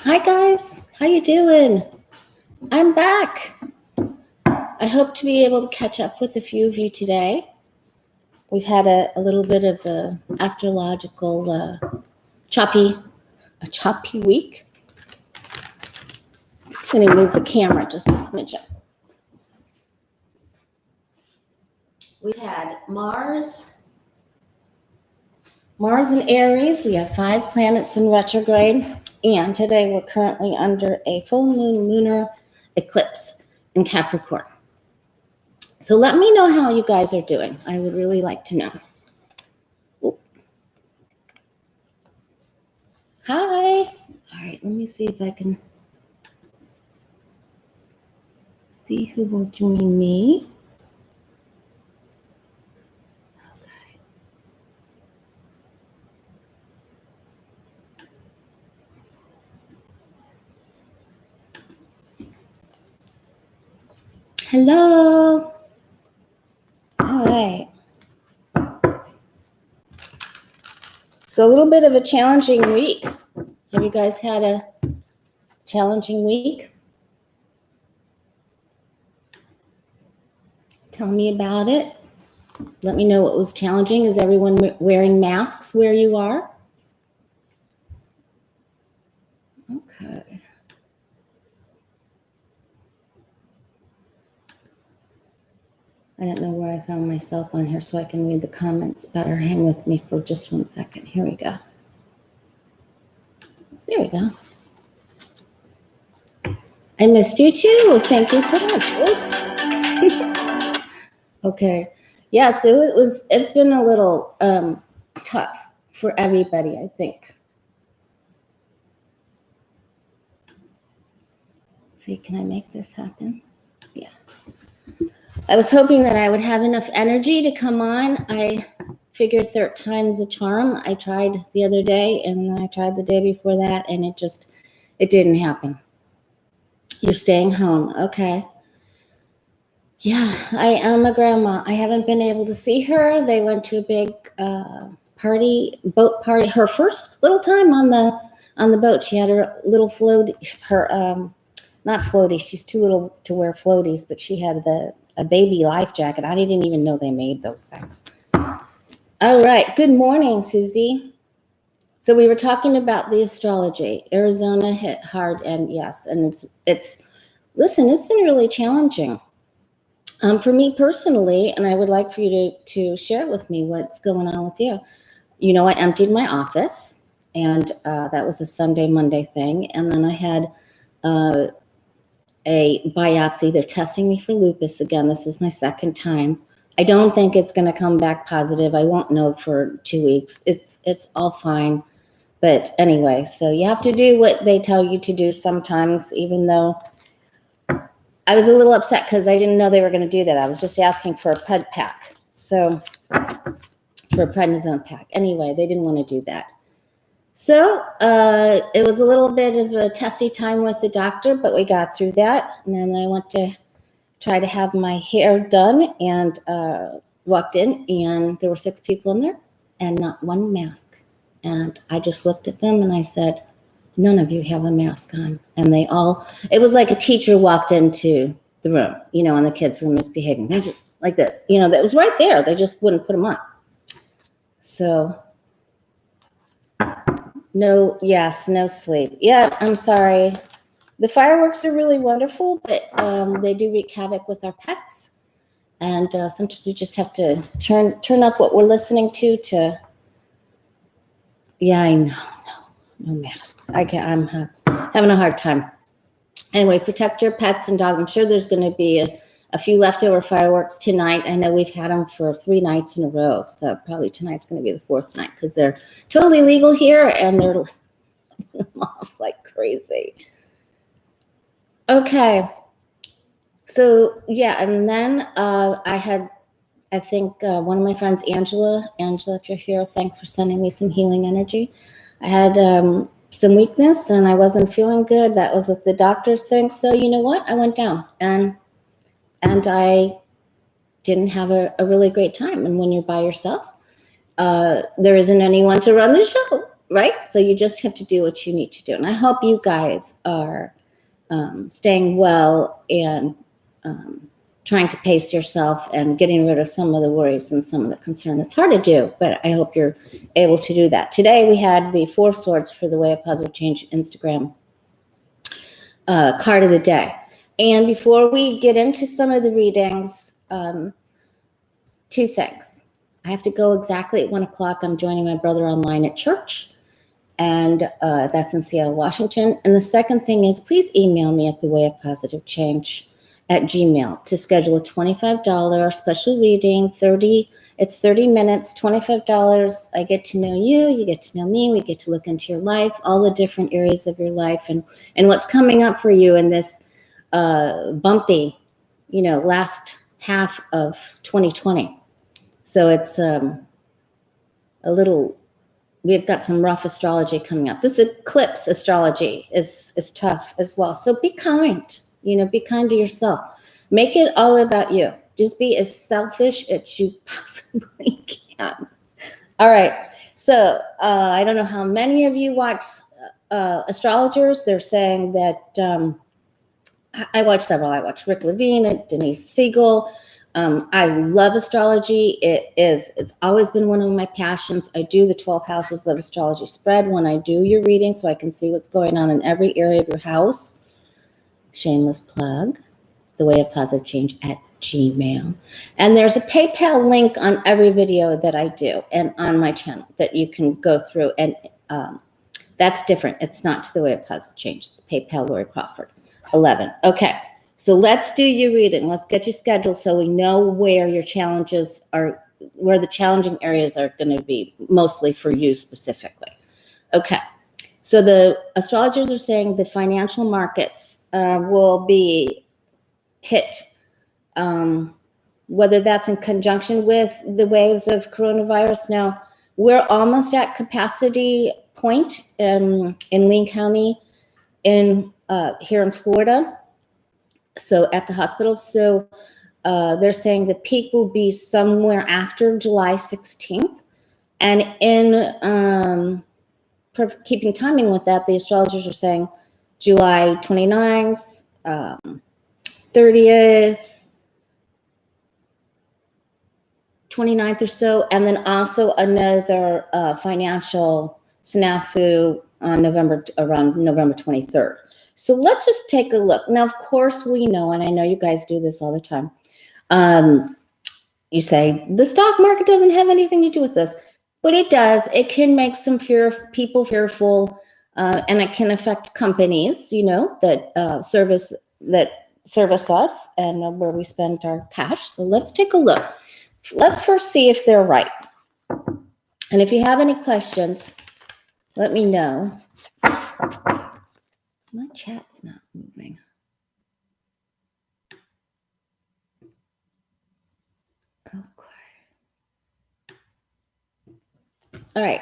Hi guys, how you doing? I'm back. I hope to be able to catch up with a few of you today. We've had a little bit of a astrological choppy week. Let me move the camera just a smidgen. We had Mars in Aries. We have 5 planets in retrograde, and today we're currently under a full moon lunar eclipse in Capricorn. So let me know how you guys are doing. I would really like to know. Ooh. Hi. All right, let me see if I can see who will join me. Okay. Hello. All right. So a little bit of a challenging week. Have you guys had a challenging week? Tell me about it. Let me know what was challenging. Is everyone wearing masks where you are? Okay. I don't know where I found myself on here so I can read the comments better. Hang with me for just 1 second. Here we go. There we go. I missed you too. Thank you so much. Oops. Okay. Yeah, so it's been a little tough for everybody, I think. Let's see, can I make this happen? Yeah. I was hoping that I would have enough energy to come on. I figured third time's a charm. I tried the other day and I tried the day before that, and it didn't happen. You're staying home. Okay. Yeah, I am a grandma. I haven't been able to see her. They went to a big boat party. Her first little time on the boat. She had her little float, not floaty. She's too little to wear floaties, but she had a baby life jacket. I didn't even know they made those things. All right. Good morning, Susie. So we were talking about the astrology. Arizona hit hard, and yes, and listen, it's been really challenging. For me personally, and I would like for you to share with me what's going on with you. You know, I emptied my office, and that was a Sunday, Monday thing. And then I had a biopsy. They're testing me for lupus again. This is my second time. I don't think it's going to come back positive. I won't know for 2 weeks. It's all fine. But anyway, so you have to do what they tell you to do sometimes, even though I was a little upset because I didn't know they were going to do that. I was just asking for a pred pack. So for a prednisone pack. Anyway, they didn't want to do that. So it was a little bit of a testy time with the doctor, but we got through that. And then I went to try to have my hair done and walked in, and there were 6 people in there and not one mask. And I just looked at them and I said, none of you have a mask on. And it was like a teacher walked into the room, and the kids were misbehaving. They're just like this, that was right there. They just wouldn't put them on. So no sleep. Yeah, I'm sorry. The fireworks are really wonderful, but they do wreak havoc with our pets. And sometimes we just have to turn up what we're listening to. Yeah, I know. No masks. I'm having a hard time. Anyway, protect your pets and dogs. I'm sure there's going to be a few leftover fireworks tonight. I know we've had them for 3 nights in a row. So probably tonight's going to be the 4th night because they're totally legal here and they're lighting them off like crazy. Okay. So, yeah. And then I think one of my friends, Angela, if you're here, thanks for sending me some healing energy. I had some weakness and I wasn't feeling good. That was what the doctors think. So you know what? I went down and I didn't have a really great time. And when you're by yourself, there isn't anyone to run the show. right? So you just have to do what you need to do. And I hope you guys are staying well and trying to pace yourself and getting rid of some of the worries and some of the concern. It's hard to do, but I hope you're able to do that. Today we had the Four of Swords for the Way of Positive Change Instagram card of the day. And before we get into some of the readings, two things. I have to go exactly at 1 o'clock. I'm joining my brother online at church, and that's in Seattle, Washington. And the second thing is, please email me at thewayofpositivechange@gmail to schedule a $25 special reading. It's 30 minutes, $25. I get to know you, you get to know me, we get to look into your life, all the different areas of your life, and what's coming up for you in this bumpy, last half of 2020. So it's we've got some rough astrology coming up. This eclipse astrology is tough as well. So be kind, be kind to yourself. Make it all about you. Just be as selfish as you possibly can. All right. So I don't know how many of you watch astrologers. They're saying that I watch several. I watch Rick Levine and Denise Siegel. I love astrology. It's always been one of my passions. I do the 12 houses of astrology spread when I do your reading, so I can see what's going on in every area of your house. Shameless plug, the way of positive change at Gmail. And there's a PayPal link on every video that I do and on my channel that you can go through. And that's different. It's not to the way of positive change. It's PayPal Lori Crawford 11. Okay. So let's do your reading. Let's get you scheduled so we know where your challenges are, where the challenging areas are going to be mostly for you specifically. Okay. So the astrologers are saying the financial markets will be hit, whether that's in conjunction with the waves of coronavirus. Now, we're almost at capacity point in Lee County here in Florida. So at the hospital, they're saying the peak will be somewhere after July 16th. And in keeping timing with that, the astrologers are saying July 29th, 30th, 29th or so, and then also another financial snafu on around November 23rd. So let's just take a look. Now, of course, we know, and I know you guys do this all the time. You say the stock market doesn't have anything to do with this, but it does. It can make some people fearful, and it can affect companies, that service us and where we spend our cash. So let's take a look. Let's first see if they're right. And if you have any questions, let me know. My chat's not moving. Okay. All right.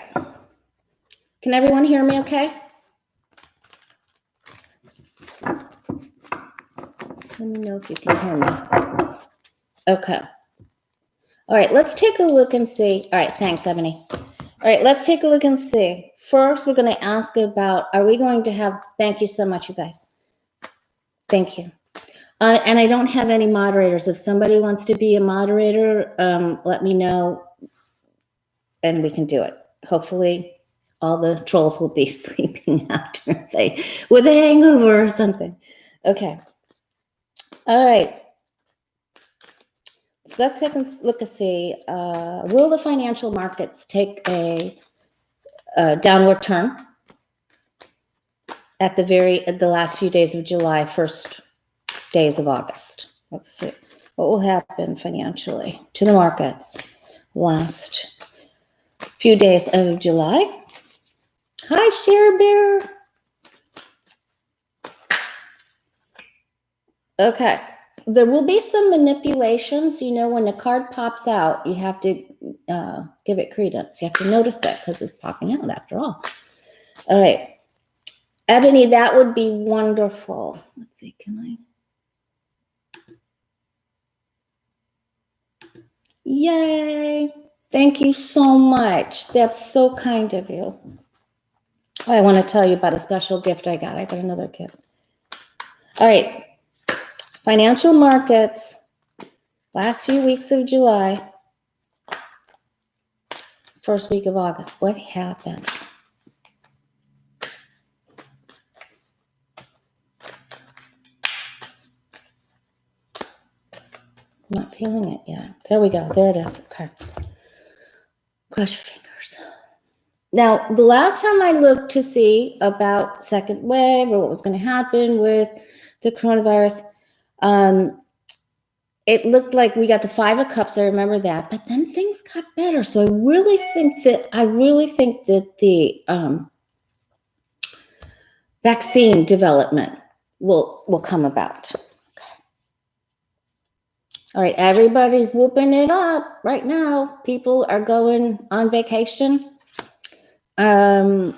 Can everyone hear me okay? Let me know if you can hear me. Okay. All right, let's take a look and see. All right, thanks, Ebony. All right, let's take a look and see. First, we're going to ask about, thank you so much, you guys. Thank you. And I don't have any moderators. If somebody wants to be a moderator, let me know and we can do it. Hopefully, all the trolls will be sleeping after with a hangover or something. Okay. All right. Let's take a look and see. Will the financial markets take a downward turn at the last few days of July, first days of August? Let's see what will happen financially to the markets last few days of July. Hi, Share Bear. Okay. There will be some manipulations. When the card pops out, you have to give it credence. You have to notice it because it's popping out after all. All right. Ebony, that would be wonderful. Let's see, can I? Yay. Thank you so much. That's so kind of you. Oh, I want to tell you about a special gift I got. I got another gift. All right. Financial markets, last few weeks of July, first week of August. What happened? I'm not feeling it yet. There we go. There it is. Okay. Cross your fingers. Now, the last time I looked to see about second wave or what was going to happen with the coronavirus, it looked like we got the 5 of Cups. I remember that, but then things got better. So I really think that the vaccine development will come about. All right, everybody's whooping it up right now. People are going on vacation. My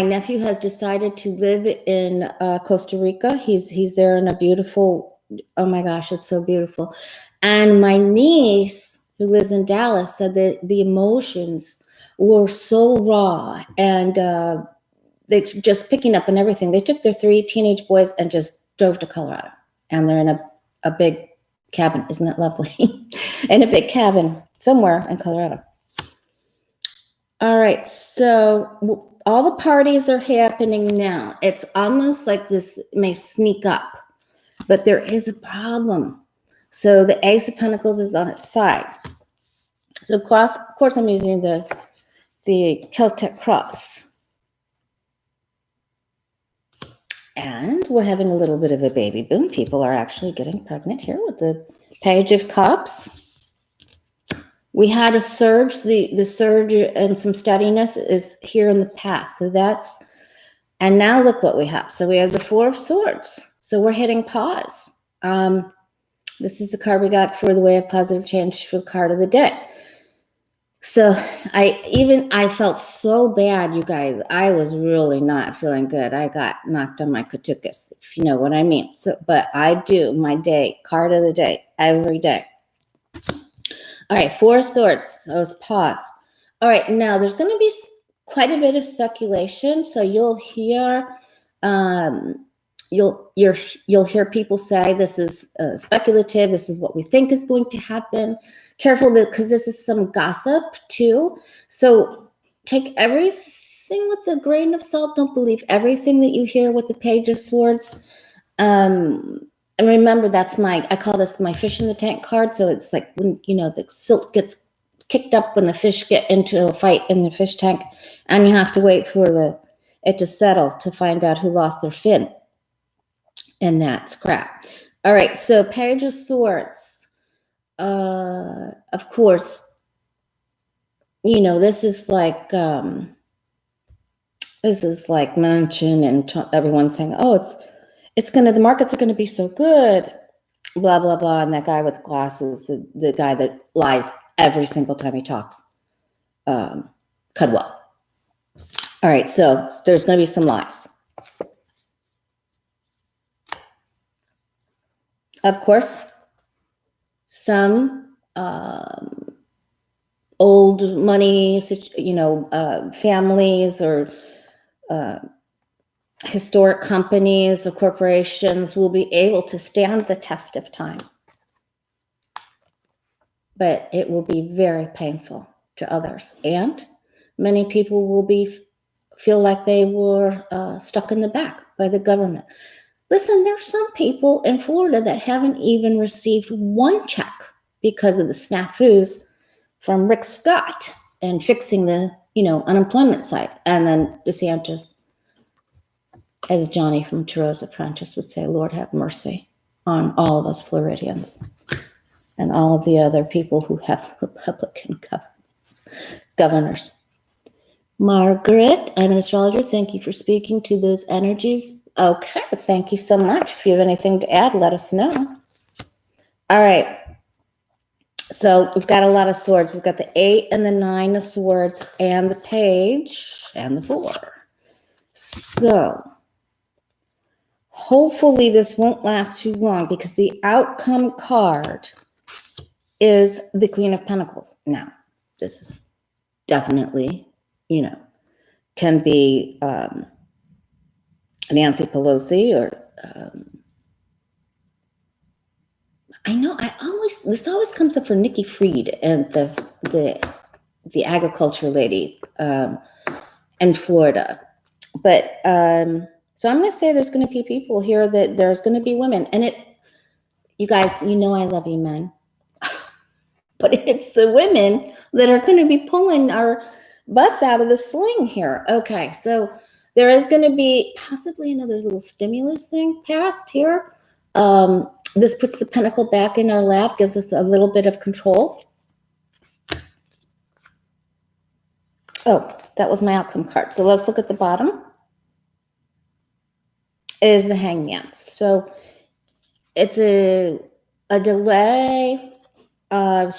nephew has decided to live in Costa Rica. He's there in a beautiful, oh my gosh, it's so beautiful. And my niece, who lives in Dallas, said that the emotions were so raw and they just picking up and everything. They took their 3 teenage boys and just drove to Colorado. And they're in a big cabin. Isn't that lovely? In a big cabin somewhere in Colorado. All right, so all the parties are happening now. It's almost like this may sneak up, but there is a problem. So the Ace of Pentacles is on its side. So of course I'm using the Celtic cross. And we're having a little bit of a baby boom. People are actually getting pregnant here with the Page of Cups. We had a surge. The surge and some steadiness is here in the past. So that's, and now look what we have. So we have the 4 of Swords. So we're hitting pause. This is the card we got for the Way of Positive Change for the card of the day. So I felt so bad, you guys. I was really not feeling good. I got knocked on my katukas, if you know what I mean. So, but I do my day, card of the day, every day. All right, 4 of Swords. So it's pause. All right, now there's going to be quite a bit of speculation. So you'll hear, you'll hear people say this is speculative. This is what we think is going to happen. Careful, because this is some gossip too. So take everything with a grain of salt. Don't believe everything that you hear with the Page of Swords. And remember, I call this my fish in the tank card. So it's like when, the silt gets kicked up when the fish get into a fight in the fish tank, and you have to wait for it to settle to find out who lost their fin in that scrap. All right, so Page of Swords. Of course, this is like Manchin and everyone saying, "Oh, the markets are gonna be so good," blah blah blah. And that guy with glasses, the guy that lies every single time he talks, Cudwell. All right, so there's gonna be some lies. Of course. Some old money, families or historic companies or corporations will be able to stand the test of time. But it will be very painful to others. And many people will feel like they were stuck in the back by the government. Listen, there's some people in Florida that haven't even received 1 check because of the snafus from Rick Scott and fixing the, unemployment side. And then DeSantis, as Johnny from Thoreau's Apprentice would say, Lord have mercy on all of us Floridians and all of the other people who have Republican governors. Margaret, I'm an astrologer. Thank you for speaking to those energies. Okay, thank you so much. If you have anything to add, let us know. All right. So we've got a lot of swords. We've got the 8 and the 9 of swords and the Page and the 4. So hopefully this won't last too long because the outcome card is the Queen of Pentacles. Now, this is definitely you know, can be Nancy Pelosi or I know this always comes up for Nikki Fried and the agriculture lady in Florida. But so I'm going to say there's going to be people here that there's going to be women. And you guys, I love you men. But it's the women that are going to be pulling our butts out of the sling here. Okay, so there is going to be possibly another little stimulus thing passed here. This puts the pentacle back in our lap, gives us a little bit of control. Oh, that was my outcome card. So let's look at the bottom. Is the Hangman. So it's a delay of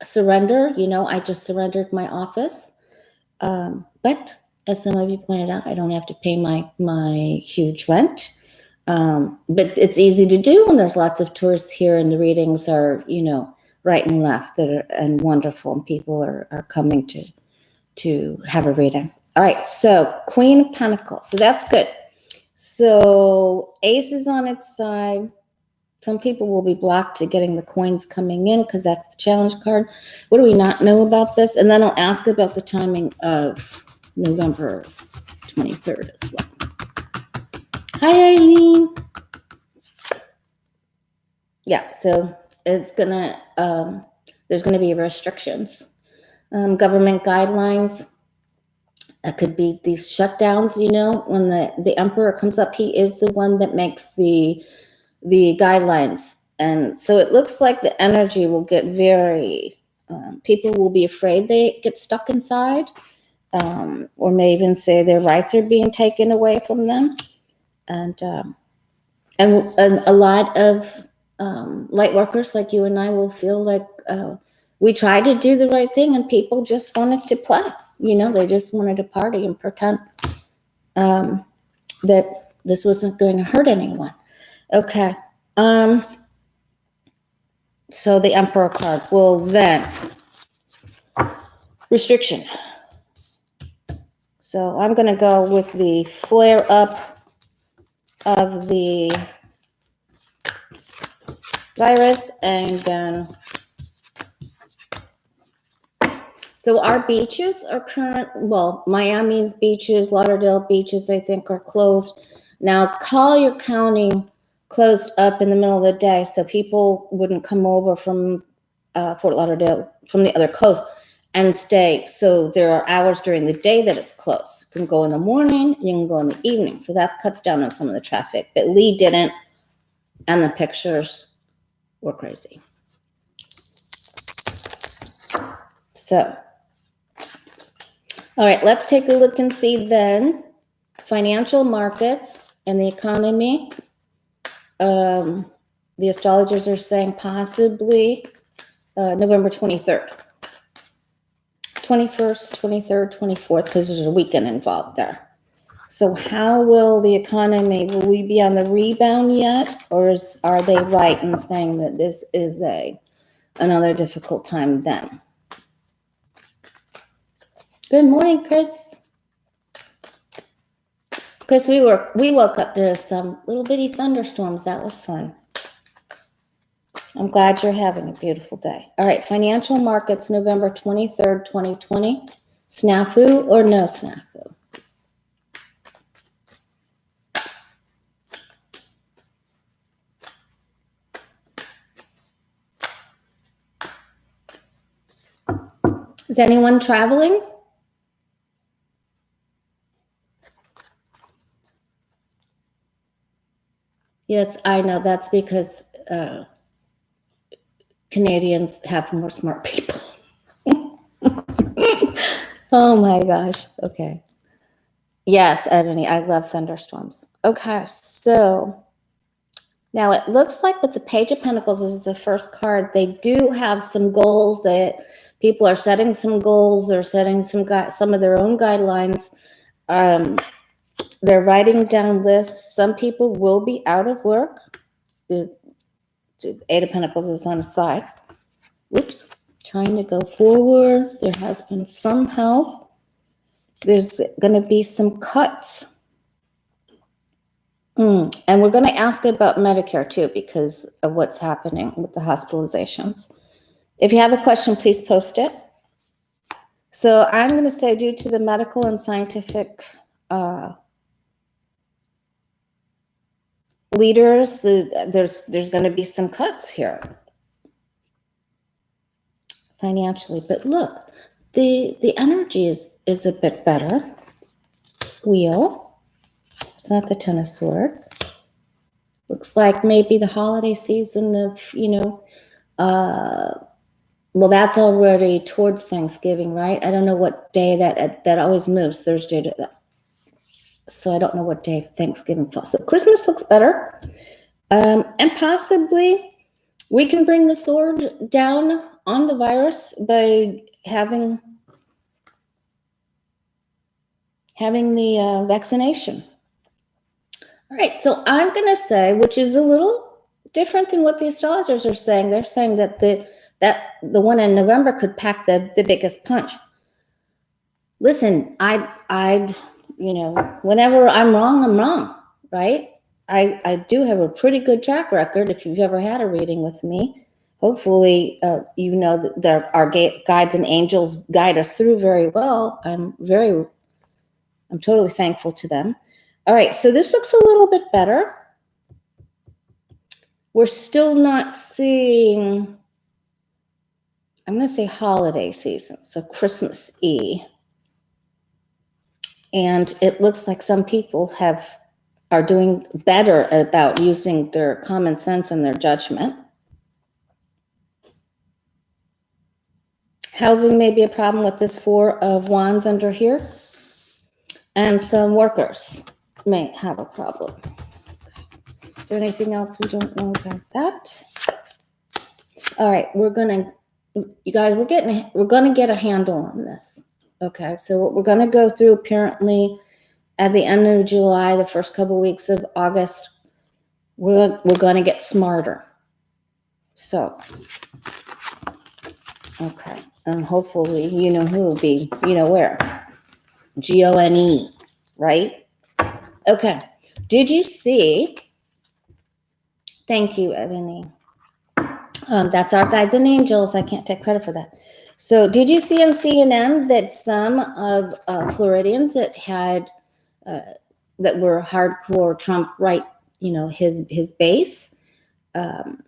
surrender. I just surrendered my office. But as some of you pointed out, I don't have to pay my huge rent. But it's easy to do, and there's lots of tourists here, and the readings are, right and left and wonderful, and people are coming to have a reading. All right, so Queen of Pentacles. So that's good. So Ace is on its side. Some people will be blocked to getting the coins coming in because that's the challenge card. What do we not know about this? And then I'll ask about the timing of November 23rd as well. Hi, Eileen. Yeah, so it's there's gonna be restrictions, government guidelines. That could be these shutdowns. When the emperor comes up, he is the one that makes the guidelines. And so it looks like the energy will get very, people will be afraid they get stuck inside, or may even say their rights are being taken away from them. And a lot of light workers like you and I will feel like we tried to do the right thing and people just wanted to play. They just wanted to party and pretend that this wasn't going to hurt anyone. Okay. So the Emperor card will then restriction. So I'm going to go with the flare up of the virus, and then so our beaches are Miami's beaches, Lauderdale beaches, I think, are closed. Now, Collier County closed up in the middle of the day, so people wouldn't come over from Fort Lauderdale, from the other coast, and stay. So there are hours during the day that it's closed. You can go in the morning, you can go in the evening. So that cuts down on some of the traffic. But Lee didn't, and the pictures were crazy. So, all right, let's take a look and see then financial markets and the economy. The astrologers are saying possibly November 23rd. 21st, 23rd, 24th, because there's a weekend involved there. So how will the economy, will we be on the rebound yet? Or are they right in saying that this is another difficult time then? Good morning, Chris. Chris, we woke up to some little bitty thunderstorms. That was fun. I'm glad you're having a beautiful day. All right, financial markets, November 23rd, 2020. Snafu or no snafu? Is anyone traveling? Yes, I know. That's because Canadians have more smart people. Oh my gosh. Okay. Yes, Ebony, I love thunderstorms. Okay, so now it looks like with the Page of Pentacles is the first card. They do have some goals that people are setting some goals. They're setting some of their own guidelines. They're writing down lists. Some people will be out of work. The Eight of Pentacles is on the side. Whoops. Trying to go forward. There has been some help. There's going to be some cuts. And we're going to ask about Medicare too, because of what's happening with the hospitalizations. If you have a question, please post it. So I'm going to say, due to the medical and scientific leaders, there's going to be some cuts here financially. But look, the energy is a bit better. Wheel. It's not the Ten of Swords. Looks like maybe the holiday season of, well, that's already towards Thanksgiving, right? I don't know what day that always moves, Thursday to that. So I don't know what day Thanksgiving falls. So Christmas looks better. And possibly we can bring the sword down on the virus by having the vaccination. All right, so I'm going to say, which is a little different than what the astrologers are saying. They're saying that the one in November could pack the biggest punch. Listen, I whenever I'm wrong, right? I do have a pretty good track record. If you've ever had a reading with me, hopefully you know that our guides and angels guide us through very well. I'm totally thankful to them. All right, so this looks a little bit better. We're still not seeing, I'm going to say holiday season, so Christmas Eve. And it looks like some people are doing better about using their common sense and their judgment. Housing may be a problem with this Four of Wands under here. And some workers may have a problem. Is there anything else we don't know about that? All right, you guys, we're gonna get a handle on this. Okay, so what we're gonna go through apparently at the end of July, the first couple of weeks of August, we're gonna get smarter. So, okay, and hopefully you know who will be, where. Gone, right? Okay, did you see? Thank you, Ebony. That's our guides and angels. I can't take credit for that. So did you see on CNN that some of Floridians that that were hardcore Trump right, his base, and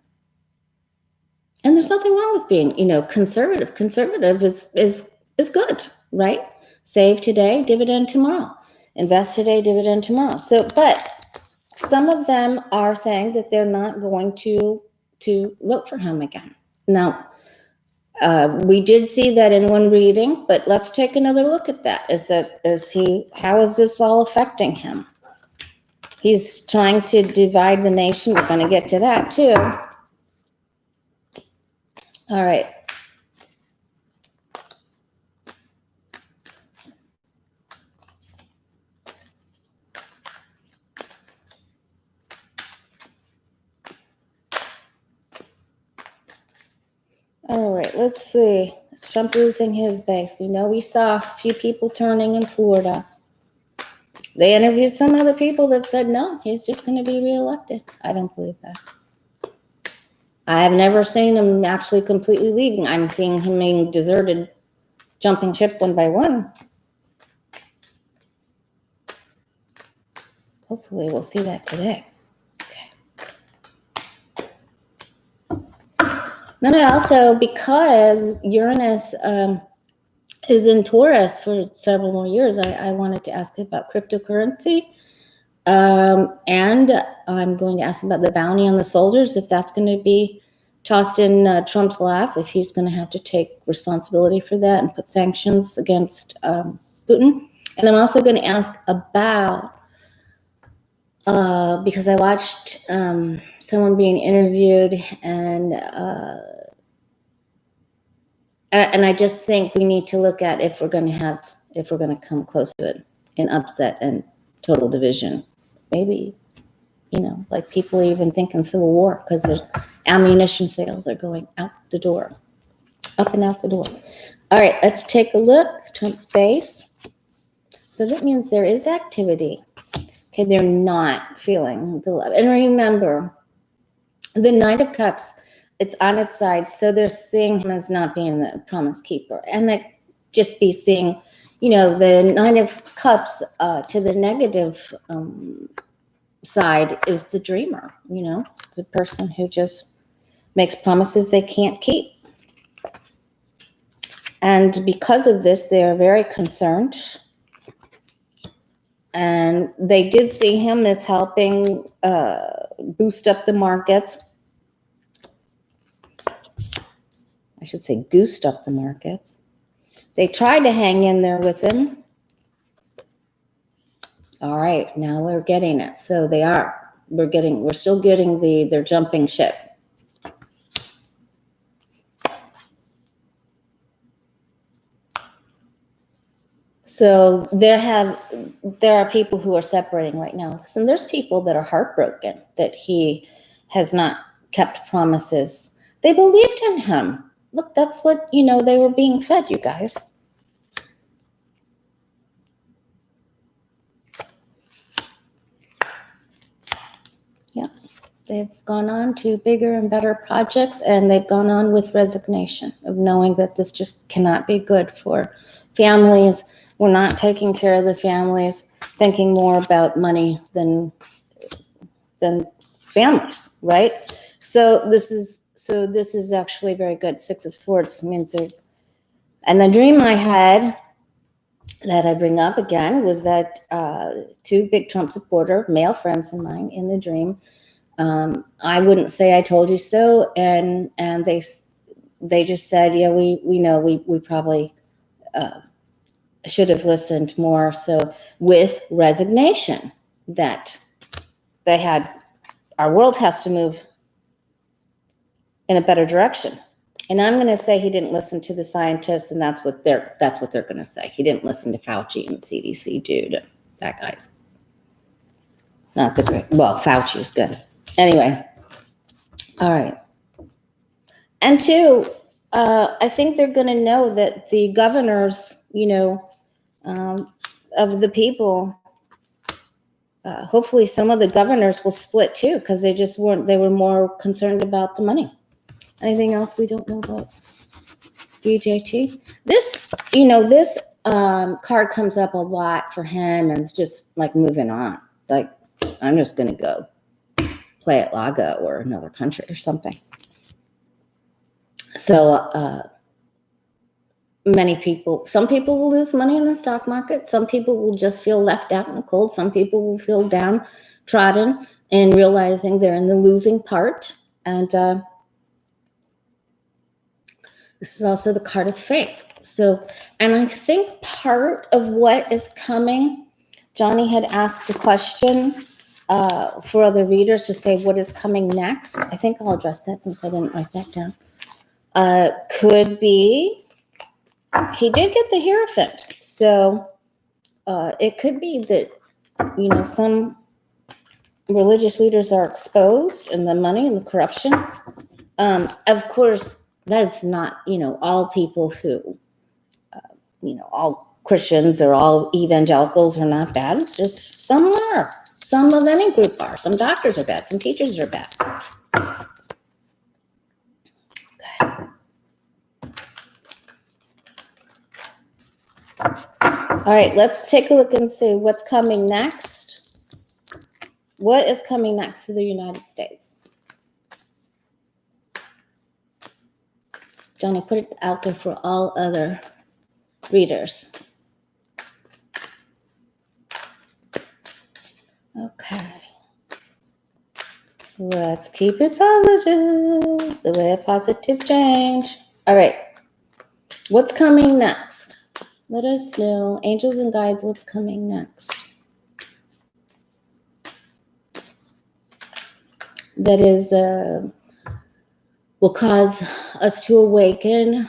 there's nothing wrong with being, conservative. Conservative is good, right? Save today, dividend tomorrow. Invest today, dividend tomorrow. So, but some of them are saying that they're not going to vote for him again. Now, we did see that in one reading, but let's take another look at that. How is this all affecting him? He's trying to divide the nation. We're going to get to that too. All right. All right, let's see. Is Trump losing his base? We know we saw a few people turning in Florida. They interviewed some other people that said, no, he's just going to be reelected. I don't believe that. I have never seen him actually completely leaving. I'm seeing him being deserted, jumping ship one by one. Hopefully we'll see that today. Then I also, because Uranus is in Taurus for several more years, I wanted to ask about cryptocurrency. And I'm going to ask about the bounty on the soldiers, if that's going to be tossed in Trump's lap, if he's going to have to take responsibility for that and put sanctions against Putin. And I'm also going to ask about, because I watched someone being interviewed, and I just think we need to look at if we're going to come close to an upset and total division. Maybe, like people even thinking civil war, because there's ammunition sales are going out the door, up and out the door. All right, let's take a look. Trump's base. So that means there is activity. Okay, they're not feeling the love. And remember, the Knight of Cups, it's on its side, so they're seeing him as not being the promise keeper. And they just be seeing, the Nine of Cups to the negative side is the dreamer, the person who just makes promises they can't keep. And because of this, they're very concerned. And they did see him as helping boost up the markets. I should say goosed up the markets. They tried to hang in there with him. All right, now we're getting it. So they are. We're still getting they're jumping ship. So there are people who are separating right now. And there's people that are heartbroken that he has not kept promises. They believed in him. Look, that's what, they were being fed, you guys. Yeah. They've gone on to bigger and better projects, and they've gone on with resignation of knowing that this just cannot be good for families. We're not taking care of the families, thinking more about money than families, right? So this is actually very good. Six of Swords means and the dream I had that I bring up again was that two big Trump supporter male friends of mine in the dream. I wouldn't say I told you so, and they just said, yeah, we know we probably should have listened more. So with resignation, that our world has to move in a better direction. And I'm going to say he didn't listen to the scientists, and that's what they're going to say. He didn't listen to Fauci and CDC, dude. That guy's not the great. Well, Fauci's good. Anyway, all right. And two, I think they're going to know that the governors, of the people, hopefully some of the governors will split too, because they were more concerned about the money. Anything else we don't know about BJT? This card comes up a lot for him, and it's just like moving on. Like, I'm just going to go play at Lago or another country or something. So some people will lose money in the stock market. Some people will just feel left out in the cold. Some people will feel downtrodden and realizing they're in the losing part. And this is also the card of faith. So, and I think part of what is coming, Johnny had asked a question for other readers to say what is coming next. I think I'll address that since I didn't write that down. Could be, he did get the Hierophant. So it could be that, some religious leaders are exposed and the money and the corruption. Of course, that's not, all people who, all Christians or all evangelicals are not bad. It's just some are. Some of any group are. Some doctors are bad. Some teachers are bad. Okay. All right, let's take a look and see what's coming next. What is coming next for the United States? Johnny, put it out there for all other readers. Okay. Let's keep it positive. The way of positive change. All right. What's coming next? Let us know, angels and guides, what's coming next. That is, will cause us to awaken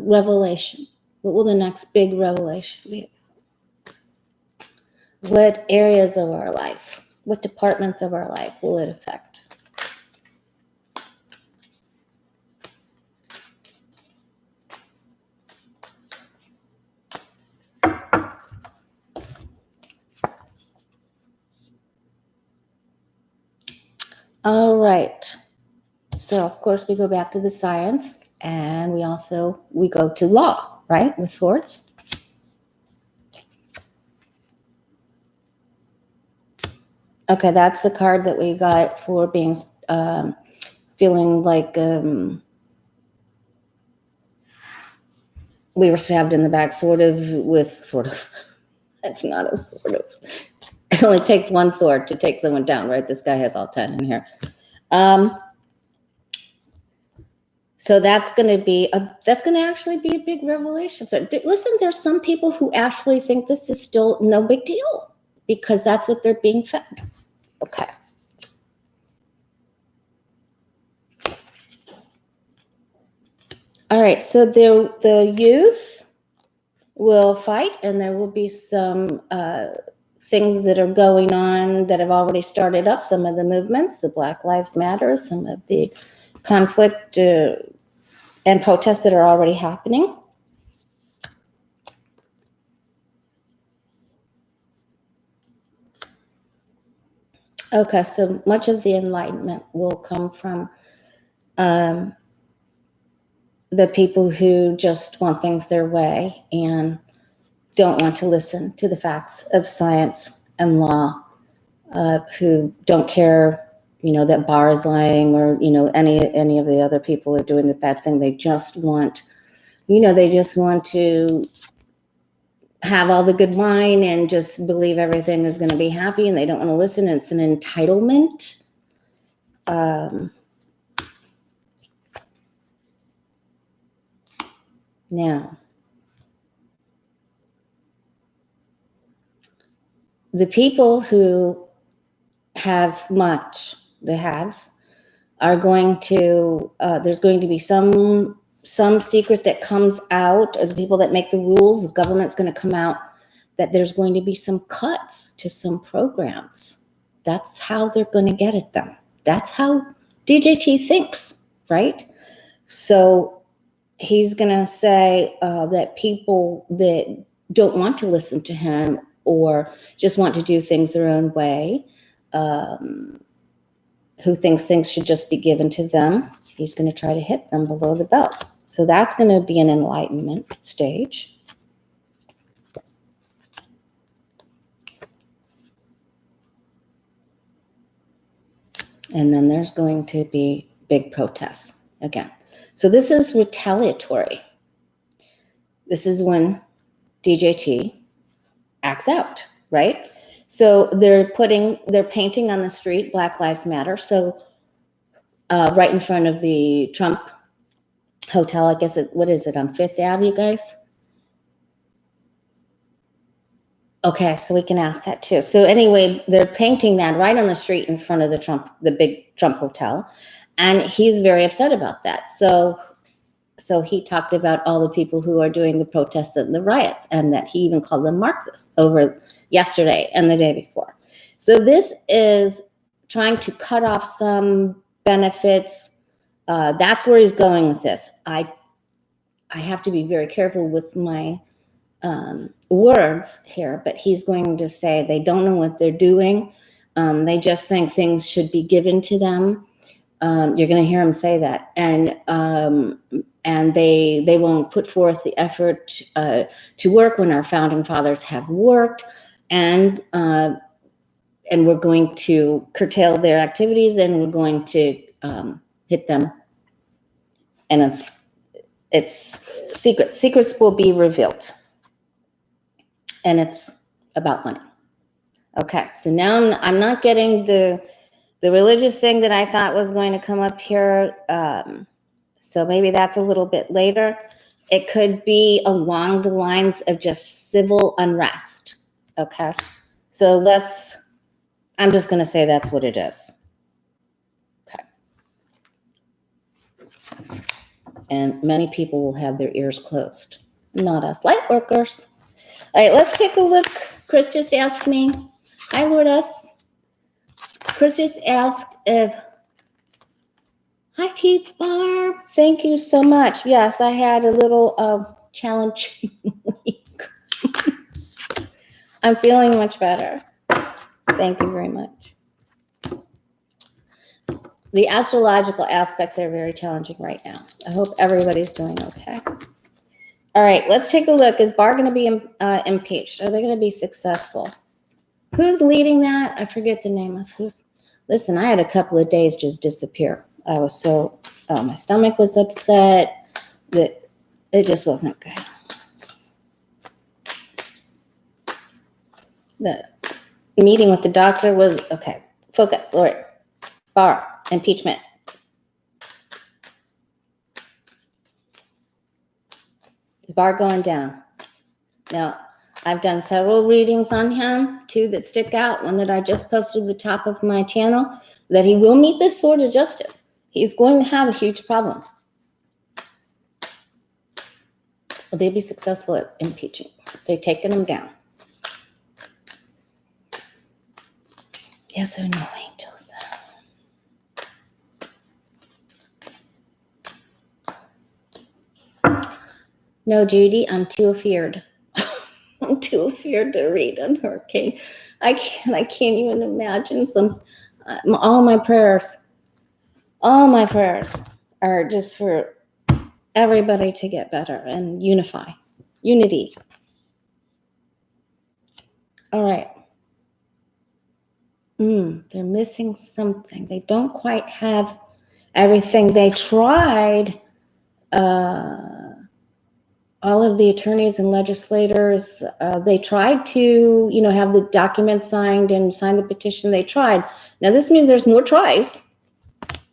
revelation. What will the next big revelation be? What areas of our life, what departments of our life will it affect? right. So, of course, we go back to the science, and we go to law, right, with swords. Okay, that's the card that we got for being, feeling like we were stabbed in the back, sort of. That's not a sort of. It only takes one sword to take someone down, right? This guy has all 10 in here. So that's going to actually be a big revelation. So listen, there's some people who actually think this is still no big deal because that's what they're being fed. Okay. All right. So the youth will fight, and there will be some things that are going on that have already started up. Some of the movements, the Black Lives Matter, some of the conflict and protests that are already happening. Okay, so much of the enlightenment will come from the people who just want things their way and don't want to listen to the facts of science and law, who don't care, that Barr is lying or, any of the other people are doing the bad thing. They just want, to have all the good wine and just believe everything is going to be happy, and they don't want to listen. It's an entitlement. Now, the people who have much, the haves, are going to, there's going to be some secret that comes out, or the people that make the rules, the government's going to come out, that there's going to be some cuts to some programs. That's how they're going to get at them. That's how DJT thinks, right? So he's going to say that people that don't want to listen to him or just want to do things their own way, who thinks things should just be given to them, he's going to try to hit them below the belt. So that's going to be an enlightenment stage. And then there's going to be big protests again. So this is retaliatory. This is when DJT acts out, right? So they're painting on the street, Black Lives Matter. So right in front of the Trump hotel, I guess what is it, on Fifth Ave, you guys? Okay, so we can ask that too. So anyway, they're painting that right on the street in front of the big Trump hotel. And he's very upset about that. So he talked about all the people who are doing the protests and the riots, and that he even called them Marxists over yesterday and the day before. So this is trying to cut off some benefits. That's where he's going with this. I have to be very careful with my words here, but he's going to say they don't know what they're doing. They just think things should be given to them. You're going to hear him say that, and they won't put forth the effort to work when our founding fathers have worked, and we're going to curtail their activities, and we're going to hit them, and it's secrets will be revealed, and it's about money. Okay, so now I'm not getting the religious thing that I thought was going to come up here. So maybe that's a little bit later. It could be along the lines of just civil unrest. Okay, so I'm just going to say that's what it is. Okay. And many people will have their ears closed. Not us light workers. All right, let's take a look. Chris just asked me. Hi, Lourdes. Chris just asked if, hi, T-Barb. Thank you so much. Yes, I had a little challenge week. I'm feeling much better. Thank you very much. The astrological aspects are very challenging right now. I hope everybody's doing okay. All right, let's take a look. Is Barr going to be impeached? Are they going to be successful? Who's leading that? I forget the name of who's. Listen, I had a couple of days just disappear. I was so, my stomach was upset that it just wasn't good. The meeting with the doctor was, okay, focus, Lord. Barr, impeachment. Is Barr going down? Now, I've done several readings on him, 2 that stick out, one that I just posted at the top of my channel, that he will meet the sword of justice. He's going to have a huge problem. Will they be successful at impeaching? They've taken him down. Yes or no, angels? No, Judy, I'm too afeared. I'm too afeared to read on hurricane. I can't even imagine all my prayers are just for everybody to get better and unity. All right. They're missing something. They don't quite have everything. They tried, all of the attorneys and legislators, they tried to, have the documents signed and sign the petition. They tried. Now, this means there's more tries.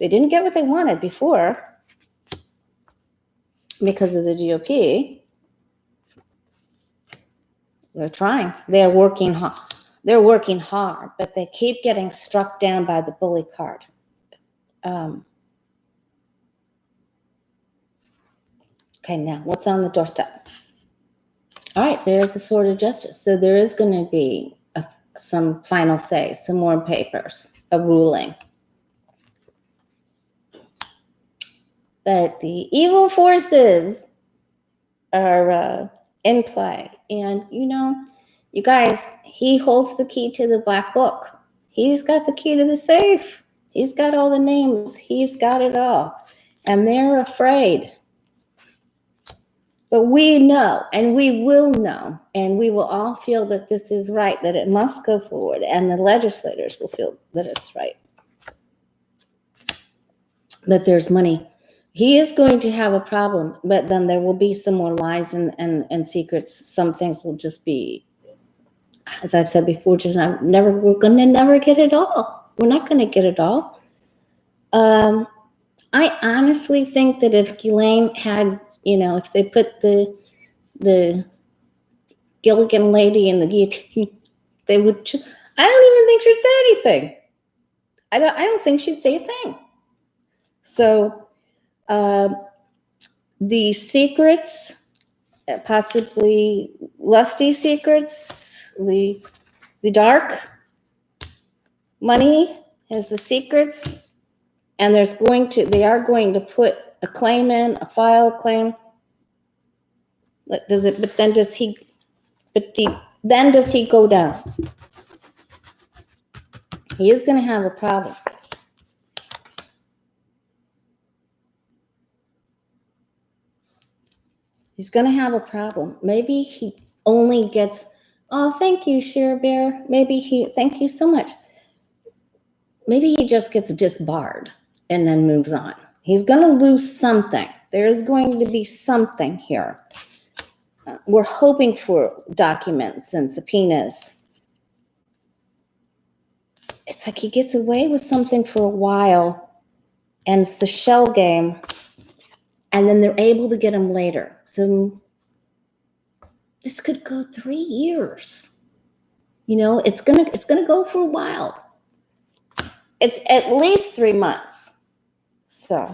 They didn't get what they wanted before because of the GOP. They're trying. They're working hard. They're working hard, but they keep getting struck down by the bully card. Okay, now what's on the doorstep? All right, there's the sword of justice. So there is going to be some final say, some more papers, a ruling. But the evil forces are in play. And, you guys, he holds the key to the black book. He's got the key to the safe. He's got all the names. He's got it all. And they're afraid. But we know, and we will know, and we will all feel that this is right, that it must go forward, and the legislators will feel that it's right. But there's money. He is going to have a problem, but then there will be some more lies and secrets. Some things will just be, as I've said before, we're going to never get it all. We're not going to get it all. I honestly think that if Ghislaine had, if they put the Gilligan lady in the guillotine, they would. I don't even think she'd say anything. I don't think she'd say a thing. So the secrets, possibly lusty secrets, the dark money has the secrets, and they are going to put a claim in, a file claim. But then does he go down? He is going to have a problem. He's going to have a problem. Maybe he only gets, oh, thank you, Cher Bear. Thank you so much. Maybe he just gets disbarred and then moves on. He's going to lose something. There's going to be something here. We're hoping for documents and subpoenas. It's like he gets away with something for a while, and it's the shell game, and then they're able to get him later. So this could go 3 years. It's gonna go for a while. It's at least 3 months. So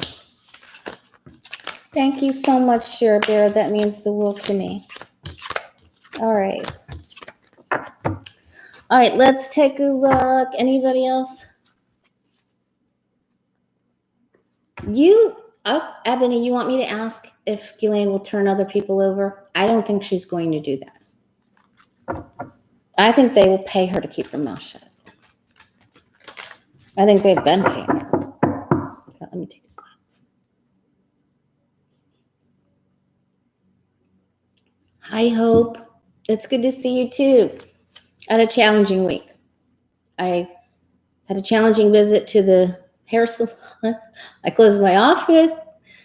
thank you so much, Cher Bear. That means the world to me. All right. All right, let's take a look. Anybody else? Ebony, you want me to ask if Ghislaine will turn other people over? I don't think she's going to do that. I think they will pay her to keep her mouth shut. I think they've been paying her. I hope. It's good to see you too. I had a challenging week. I had a challenging visit to the hair salon. I closed my office.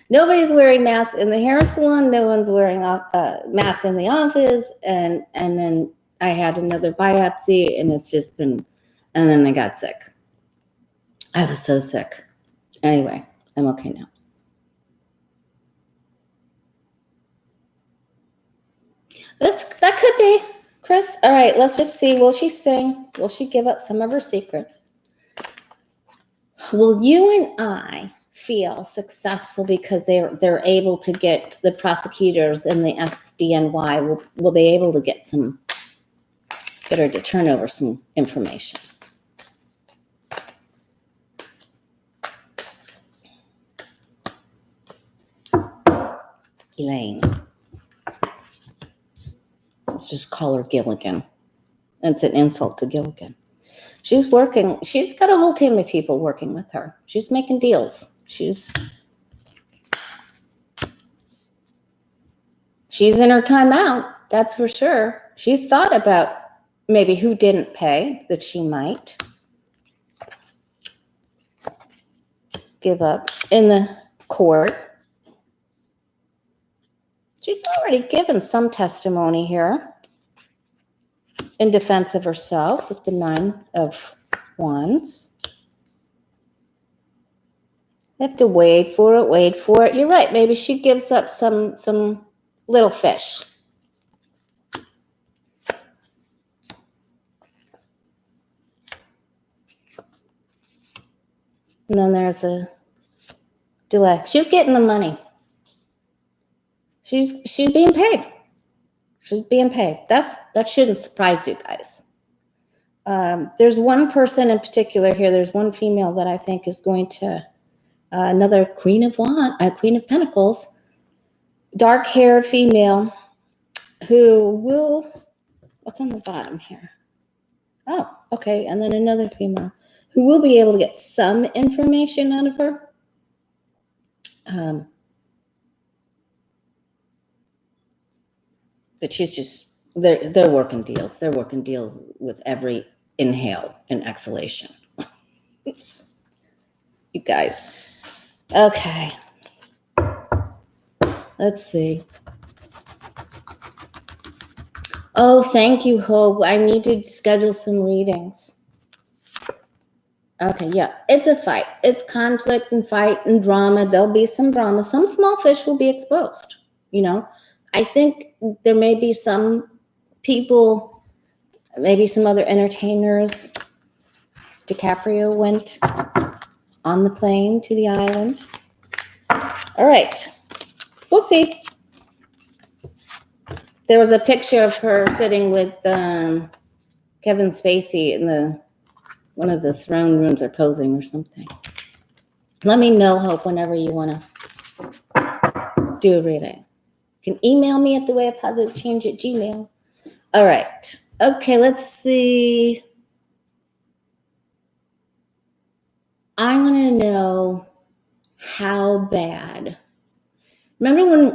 Nobody's wearing masks in the hair salon. No one's wearing masks in the office. And then I had another biopsy, and it's just been, and then I got sick. I was so sick. Anyway, I'm okay now. That could be, Chris. All right, let's just see. Will she sing? Will she give up some of her secrets? Will you and I feel successful because they're able to get the prosecutors and the SDNY? Will they able to get her to turn over some information? Elaine. Let's just call her Gilligan. It's an insult to Gilligan. She's working. She's got a whole team of people working with her. She's making deals. She's in her time out. That's for sure. She's thought about maybe who didn't pay that she might give up in the court. She's already given some testimony here in defense of herself with the 9 of Wands. You have to wait for it. You're right. Maybe she gives up some little fish. And then there's a delay. She's getting the money. She's being paid. She's being paid. That shouldn't surprise you guys. There's one person in particular here. There's one female that I think is going to another Queen of Pentacles, dark-haired female who will. What's on the bottom here? Oh, okay. And then another female who will be able to get some information out of her. But she's just, they're working deals. They're working deals with every inhale and exhalation. You guys. Okay. Let's see. Oh, thank you, Hope. I need to schedule some readings. Okay, yeah. It's a fight. It's conflict and fight and drama. There'll be some drama. Some small fish will be exposed, I think there may be some people, maybe some other entertainers. DiCaprio went on the plane to the island. All right. We'll see. There was a picture of her sitting with Kevin Spacey in one of the throne rooms or posing or something. Let me know, Hope, whenever you want to do a reading. You can email me at thewayofpositivechange@gmail.com. All right. Okay, let's see. I want to know how bad. Remember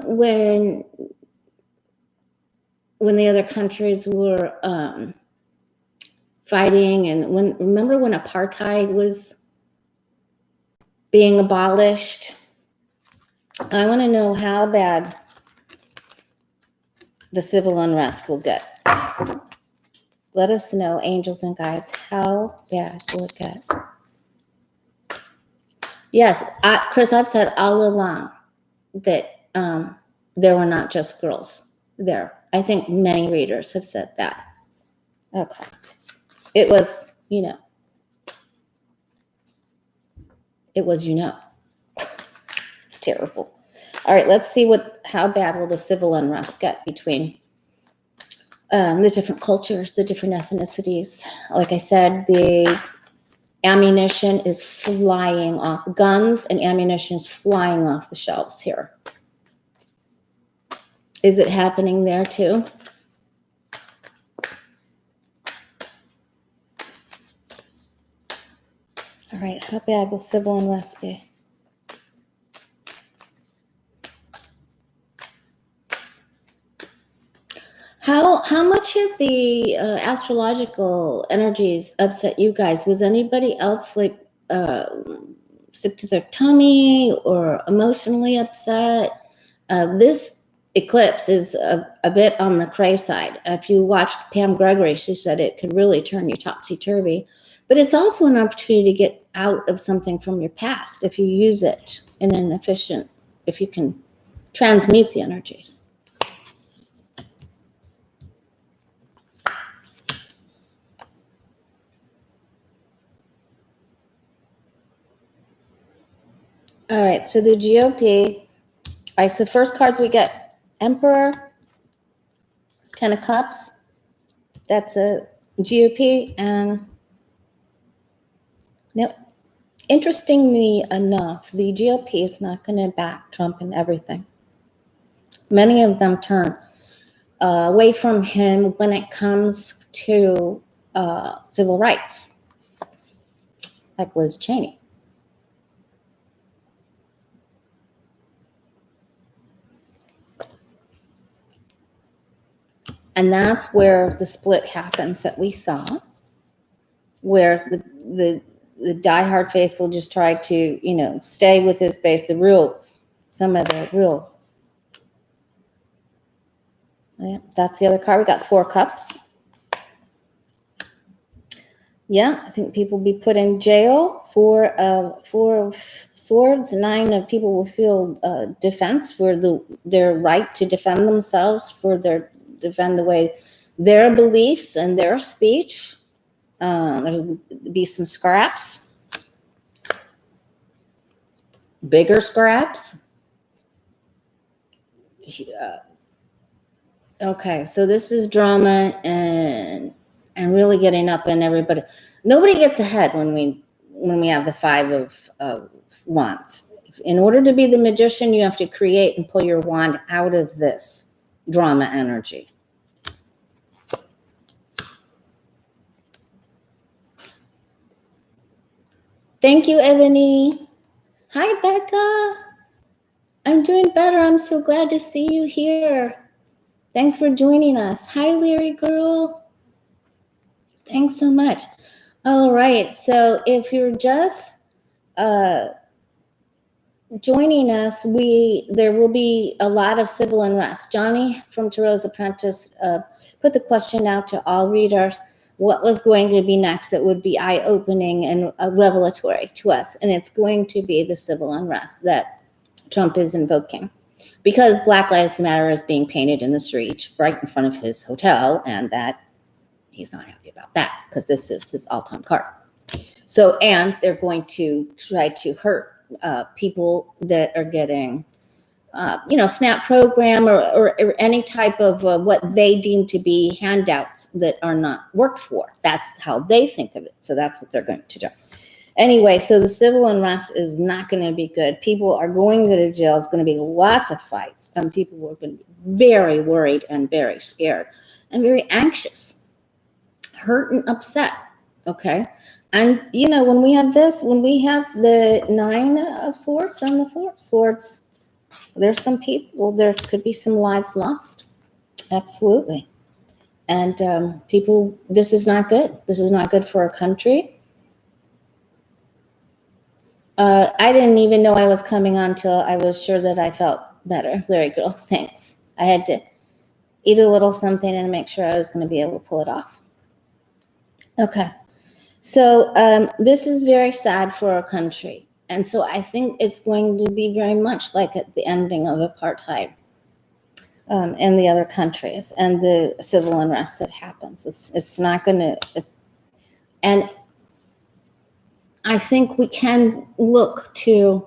when the other countries were fighting, and remember when apartheid was being abolished? I want to know how bad the civil unrest will get. Let us know, angels and guides, how bad will it get? Yes, Chris, I've said all along that there were not just girls there. I think many readers have said that. Okay. It was, It's terrible. All right, let's see how bad will the civil unrest get between the different cultures, the different ethnicities. Like I said, the ammunition is flying off. Guns and ammunition is flying off the shelves here. Is it happening there too? All right, how bad will civil unrest be? how much of the astrological energies upset you guys? Was anybody else like sick to their tummy or emotionally upset? This eclipse is a bit on the cray side. If you watched Pam Gregory, she said it could really turn you topsy-turvy. But it's also an opportunity to get out of something from your past if you use it in an efficient, if you can transmute the energies. All right, so the GOP, the first cards we get, Emperor, Ten of Cups, that's a GOP, and yep. Interestingly enough, the GOP is not going to back Trump in everything. Many of them turn away from him when it comes to civil rights, like Liz Cheney. And that's where the split happens that we saw, where the diehard faithful just tried to, stay with his base, some of the real. Yeah, that's the other card. We got 4 cups. Yeah, I think people will be put in jail for 4 of swords. 9 of people will feel defense for their right to defend themselves, defend the way their beliefs and their speech. There'll be some scraps, bigger scraps. Okay, so this is drama and really getting up in everybody. Nobody gets ahead when we have the 5 of wands. In order to be the magician, you have to create and pull your wand out of this drama energy. Thank you, Ebony. Hi, Becca. I'm doing better. I'm so glad to see you here. Thanks for joining us. Hi, Leary girl. Thanks so much. All right. So if you're just joining us, there will be a lot of civil unrest. Johnny from Tarot's Apprentice put the question out to all readers. What was going to be next that would be eye-opening and revelatory to us? And it's going to be the civil unrest that Trump is invoking, because Black Lives Matter is being painted in the street right in front of his hotel, and that he's not happy about that because this is his all-time card. So, and they're going to try to hurt people that are getting SNAP program or any type of what they deem to be handouts that are not worked for. That's how they think of it. So that's what they're going to do. Anyway, so the civil unrest is not going to be good. People are going to go to jail. It's going to be lots of fights. And people are going to be very worried and very scared and very anxious, hurt and upset. Okay. And, when we have the 9 of swords and the 4 of swords, there's some people, there could be some lives lost. Absolutely. And people, this is not good. This is not good for our country. I didn't even know I was coming on till I was sure that I felt better. Larry girl, thanks. I had to eat a little something and make sure I was going to be able to pull it off. Okay. So this is very sad for our country. And so I think it's going to be very much like at the ending of apartheid in the other countries and the civil unrest that happens. It's not going to, and I think we can look to,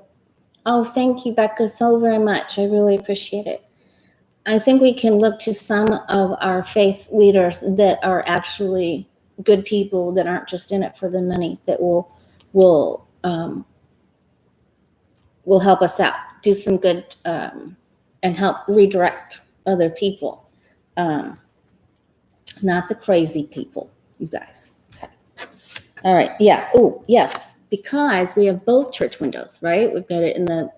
oh, thank you, Becca, so very much. I really appreciate it. I think we can look to some of our faith leaders that are actually good people that aren't just in it for the money, that will help us out, do some good, and help redirect other people. Not the crazy people, you guys. Okay. All right. Yeah. Oh, yes. because we have both church windows, right? We've got it in the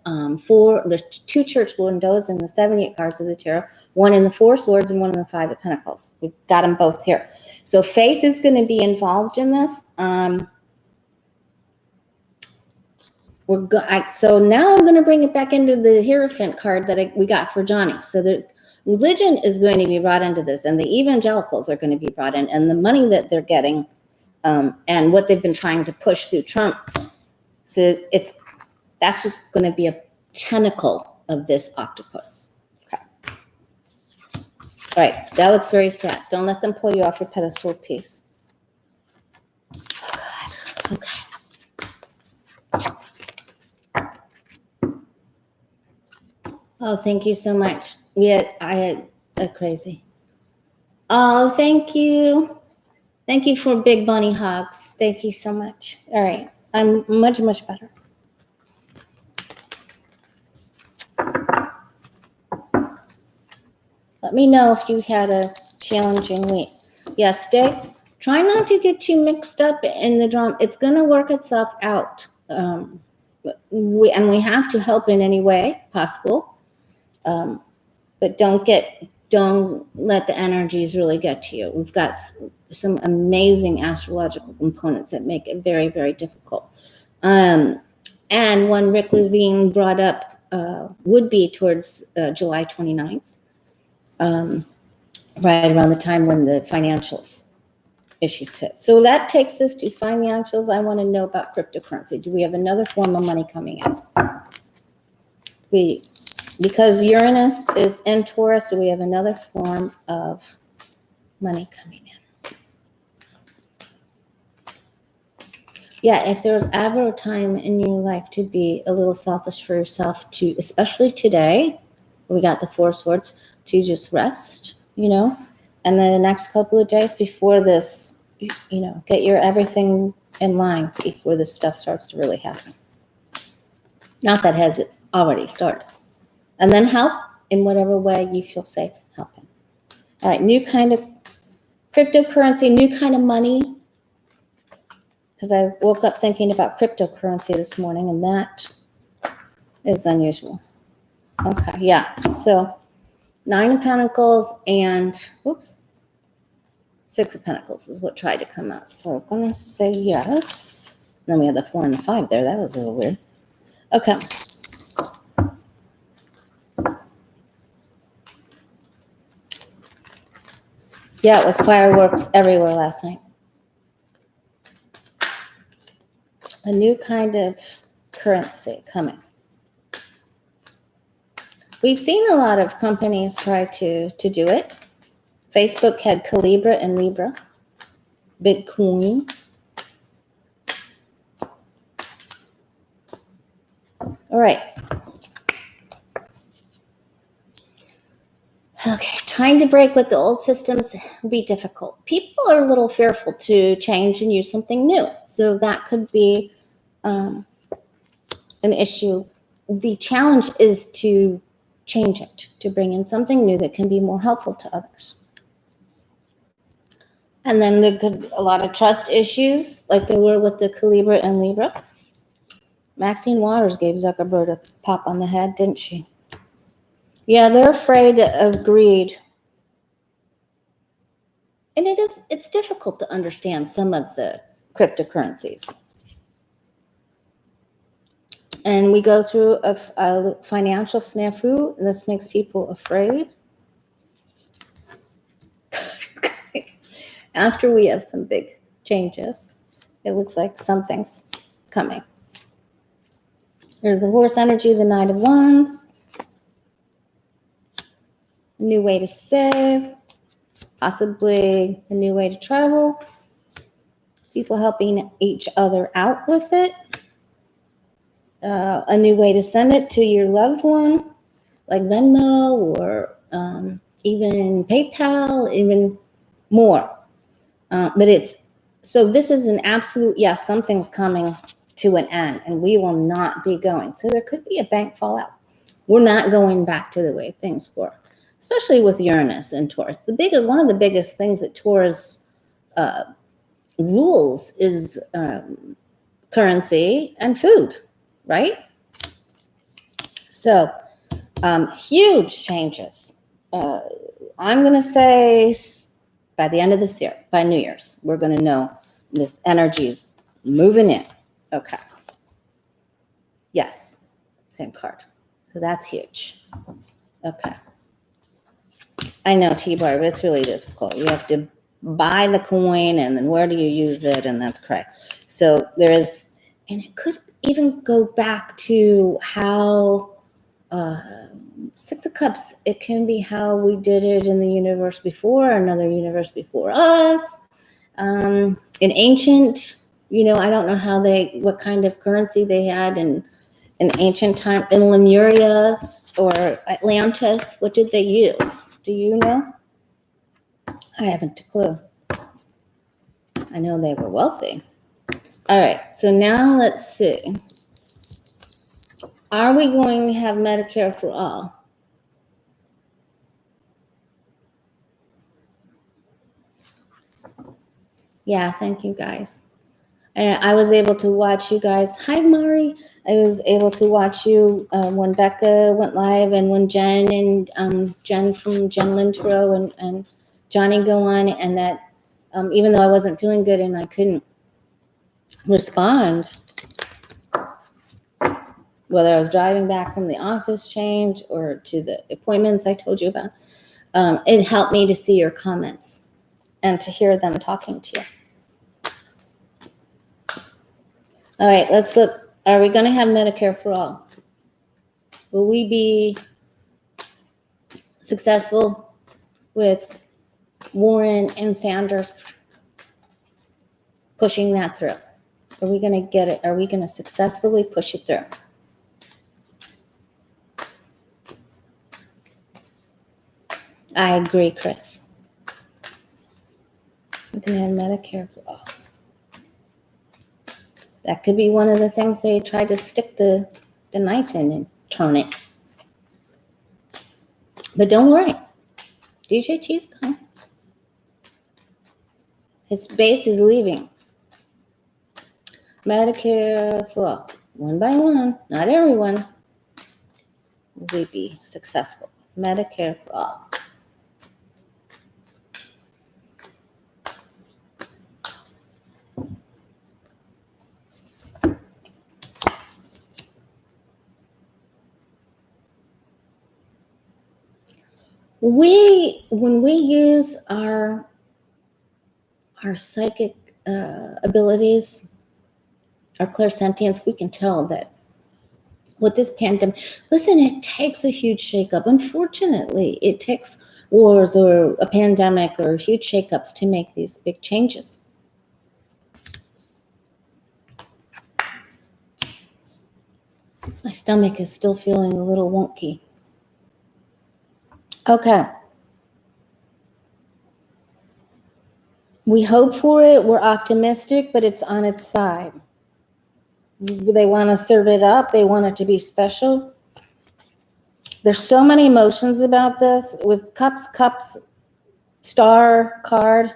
there's 2 church windows in the 78 cards of the tarot, one in the 4 swords and one in the 5 of pentacles. We've got them both here. So faith is going to be involved in this. So now I'm going to bring it back into the Hierophant card that we got for Johnny. So there's religion is going to be brought into this, and the evangelicals are going to be brought in, and the money that they're getting, and what they've been trying to push through Trump. So that's just going to be a tentacle of this octopus. Okay. All right, that looks very sad. Don't let them pull you off your pedestal of peace. Oh, God. Okay. Oh, thank you so much. I had a crazy. Oh, thank you. Thank you for big bunny hugs. Thank you so much. All right. I'm much, much better. Let me know if you had a challenging week. Yes, try not to get too mixed up in the drama. It's going to work itself out. We have to help in any way possible. But don't let the energies really get to you. We've got some amazing astrological components that make it very, very difficult. And one Rick Levine brought up would be towards July 29th, right around the time when the financials issues hit. So that takes us to financials. I want to know about cryptocurrency. Do we have another form of money coming in? Because Uranus is in Taurus, do we have another form of money coming in? Yeah, if there's ever a time in your life to be a little selfish for yourself, especially today, we got the 4 swords, to just rest, and then the next couple of days before this, get your everything in line before this stuff starts to really happen. Not that has it already started. And then help in whatever way you feel safe helping. All right, new kind of cryptocurrency, new kind of money. Because I woke up thinking about cryptocurrency this morning, and that is unusual. Okay, yeah. So 9 of Pentacles and, 6 of Pentacles is what tried to come out. So I'm going to say yes. And then we had the 4 and the 5 there. That was a little weird. Okay. Yeah, it was fireworks everywhere last night. A new kind of currency coming. We've seen a lot of companies try to do it. Facebook had Calibra and Libra. Bitcoin. All right. Okay, trying to break with the old systems would be difficult. People are a little fearful to change and use something new. So that could be an issue. The challenge is to change it, to bring in something new that can be more helpful to others. And then there could be a lot of trust issues, like there were with the Calibra and Libra. Maxine Waters gave Zuckerberg a pop on the head, didn't she? Yeah, they're afraid of greed. And it's difficult to understand some of the cryptocurrencies. And we go through a financial snafu, and this makes people afraid. After we have some big changes, it looks like something's coming. There's the horse energy, the Knight of Wands. A new way to save, possibly a new way to travel, people helping each other out with it, a new way to send it to your loved one, like Venmo or even PayPal, even more. So this is an absolute, yes, something's coming to an end and we will not be going. So there could be a bank fallout. We're not going back to the way things were. Especially with Uranus and Taurus. One of the biggest things that Taurus rules is currency and food, right? So huge changes. I'm going to say by the end of this year, by New Year's, we're going to know this energy's moving in. Okay. Yes. Same card. So that's huge. Okay. I know, T-Bar, but it's really difficult. You have to buy the coin, and then where do you use it? And that's correct. So there is, and it could even go back to how Six of Cups, it can be how we did it in the universe before, another universe before us. In ancient, I don't know what kind of currency they had in ancient time, in Lemuria or Atlantis. What did they use? Do you know? I haven't a clue. I know they were wealthy. All right, so now let's see. Are we going to have Medicare for all? Yeah, thank you guys. I was able to watch you guys. Hi, Mari. I was able to watch you when Becca went live and when Jen and Jen from Jen Lintro and Johnny go on, and that even though I wasn't feeling good and I couldn't respond, whether I was driving back from the office change or to the appointments I told you about, it helped me to see your comments and to hear them talking to you. All right, let's look. Are we going to have Medicare for all? Will we be successful with Warren and Sanders pushing that through? Are we going to get it? Are we going to successfully push it through? I agree, Chris. We're going to have Medicare for all. That could be one of the things they try to stick the knife in and turn it. But don't worry. DJ Cheese coming. His base is leaving. Medicare for all. One by one. Not everyone. Will we be successful with Medicare for all? When we use our psychic abilities, our clairsentience, we can tell that with this pandemic, listen, it takes a huge shakeup. Unfortunately, it takes wars or a pandemic or huge shakeups to make these big changes. My stomach is still feeling a little wonky. Okay. We hope for it. We're optimistic, but it's on its side. They want to serve it up. They want it to be special. There's so many emotions about this. With cups, star card.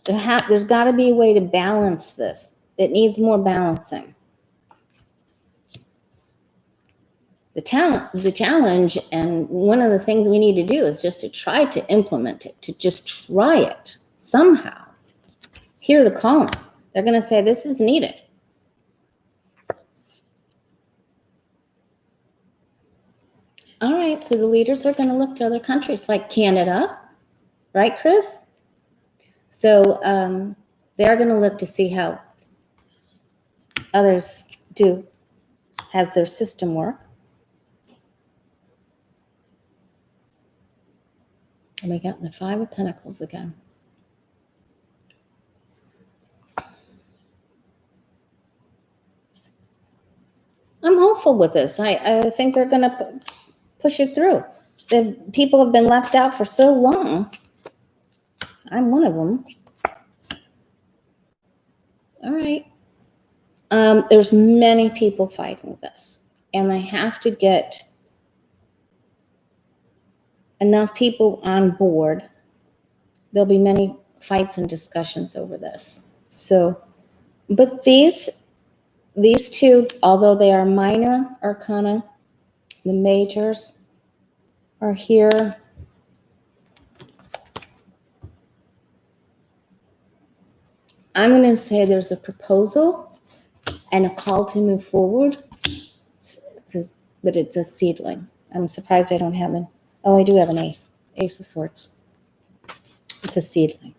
There's got to be a way to balance this. It needs more balancing. The challenge, and one of the things we need to do is just to try to implement it, to just try it somehow. Hear the calling. They're going to say this is needed. All right, so the leaders are going to look to other countries like Canada, right, Chris? So they're going to look to see how others do have their system work. And we got the 5 of Pentacles again. I'm hopeful with this. I think they're going to push it through. The people have been left out for so long. I'm one of them. All right. There's many people fighting this, and they have to get enough people on board. There'll be many fights and discussions over this. So But these two, although they are minor arcana, the majors are here. I'm going to say there's a proposal and a call to move forward. But it's a seedling. I'm surprised I don't have an. Oh, I do have an ace. Ace of Swords. It's a seedling.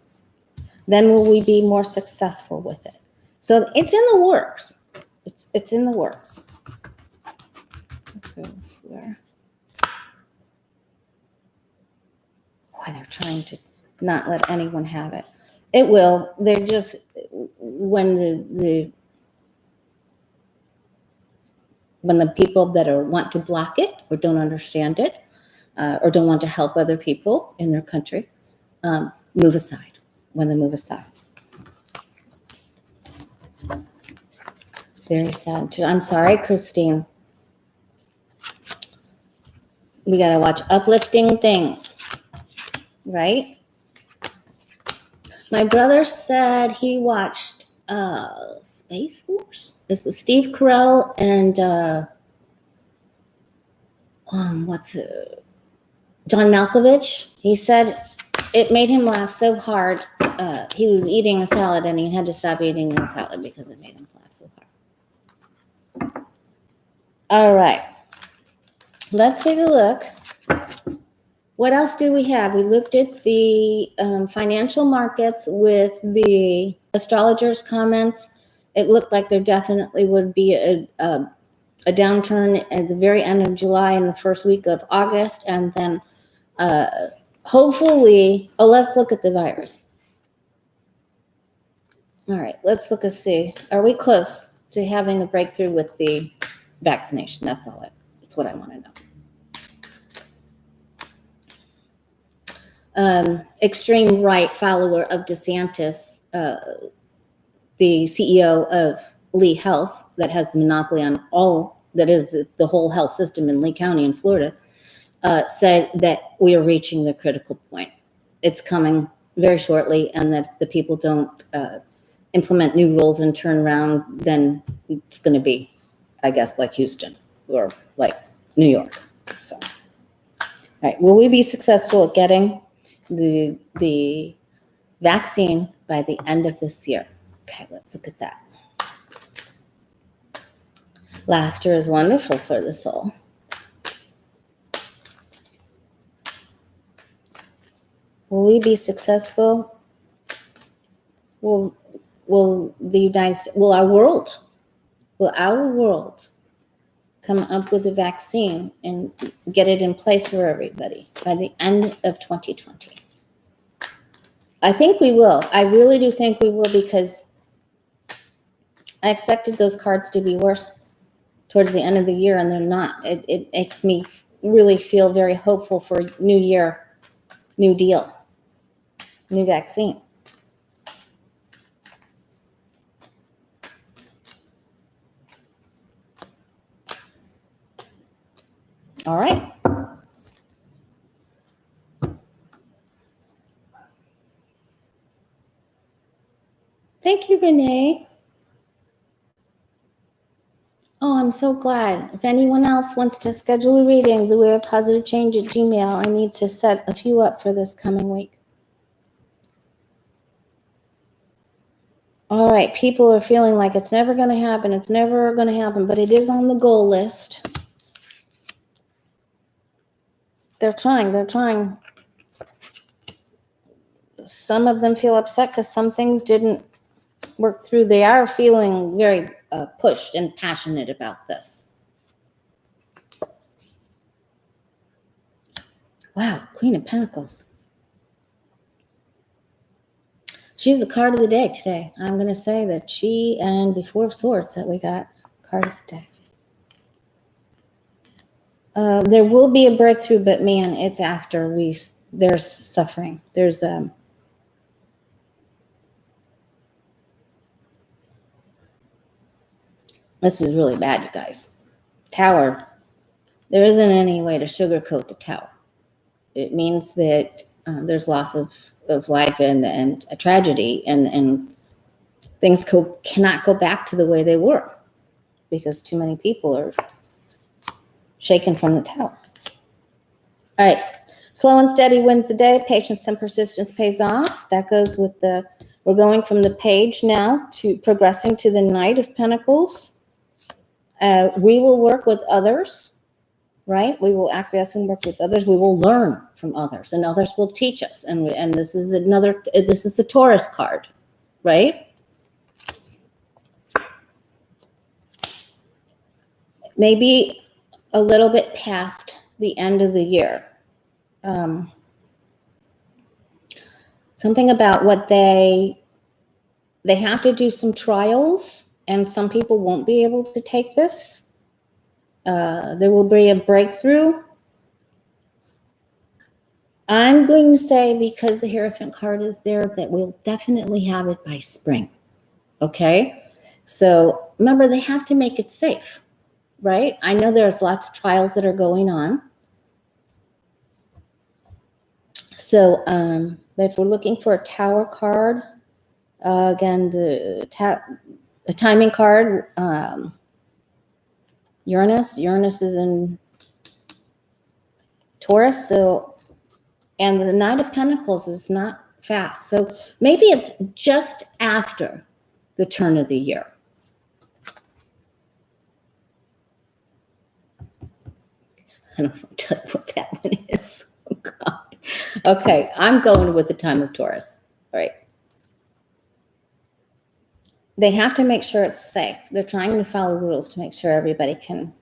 Then will we be more successful with it? So it's in the works. It's in the works. Okay, where? Boy, they're trying to not let anyone have it. It will. They're just when the people that want to block it or don't understand it or don't want to help other people in their country move aside. When they move aside. Very sad too. I'm sorry, Christine. We got to watch uplifting things, right? My brother said he watched Space Force. This was Steve Carell and John Malkovich. He said it made him laugh so hard. He was eating a salad and he had to stop eating the salad because it made him laugh so hard. All right. Let's take a look. What else do we have? We looked at the financial markets with the astrologer's comments. It looked like there definitely would be a downturn at the very end of July and the first week of August. And then hopefully, let's look at the virus. All right, let's look and see. Are we close to having a breakthrough with the vaccination? That's what I want to know. Extreme right follower of DeSantis, the CEO of Lee Health, that has the monopoly on all, that is the whole health system in Lee County in Florida, said that we are reaching the critical point. It's coming very shortly, and that if the people don't implement new rules and turn around, then it's going to be, I guess, like Houston or like New York. So, all right, will we be successful at getting the vaccine by the end of this year? Okay, let's look at that. Laughter is wonderful for the soul. Will we be successful? Will our world come up with a vaccine and get it in place for everybody by the end of 2020? I think we will. I really do think we will, because I expected those cards to be worse towards the end of the year, and they're not. It makes me really feel very hopeful for new year, new deal, new vaccine. All right. Thank you, Renee. Oh, I'm so glad. If anyone else wants to schedule a reading, the Way of Positive Change at Gmail, I need to set a few up for this coming week. All right, people are feeling like it's never going to happen. It's never going to happen, but it is on the goal list. They're trying. Some of them feel upset because some things didn't work through. They are feeling very pushed and passionate about this. Wow, Queen of Pentacles. She's the card of the day today. I'm going to say that she and the Four of Swords that we got, card of the day. There will be a breakthrough, but man, it's after there's suffering. There's this is really bad, you guys. Tower. There isn't any way to sugarcoat the Tower. It means that there's loss of life and a tragedy, and things cannot go back to the way they were because too many people are shaken from the tower. All right. Slow and steady wins the day. Patience and persistence pays off. That goes with we're going from the page now to progressing to the Knight of Pentacles. We will work with others, right? We will acquiesce and work with others. We will learn from others, and others will teach us. And this is the Taurus card, right? Maybe a little bit past the end of the year. Something about what they have to do some trials, and some people won't be able to take this. There will be a breakthrough. I'm going to say, because the Hierophant card is there, that we'll definitely have it by spring. Okay? So remember, they have to make it safe, right? I know there's lots of trials that are going on. So if we're looking for a Tower card, again, the timing card, Uranus is in Taurus, so, and the Knight of Pentacles is not fast. So maybe it's just after the turn of the year. I don't know if I'll tell you what that one is. Oh, God. Okay, I'm going with the time of Taurus. All right. They have to make sure it's safe. They're trying to follow the rules to make sure everybody can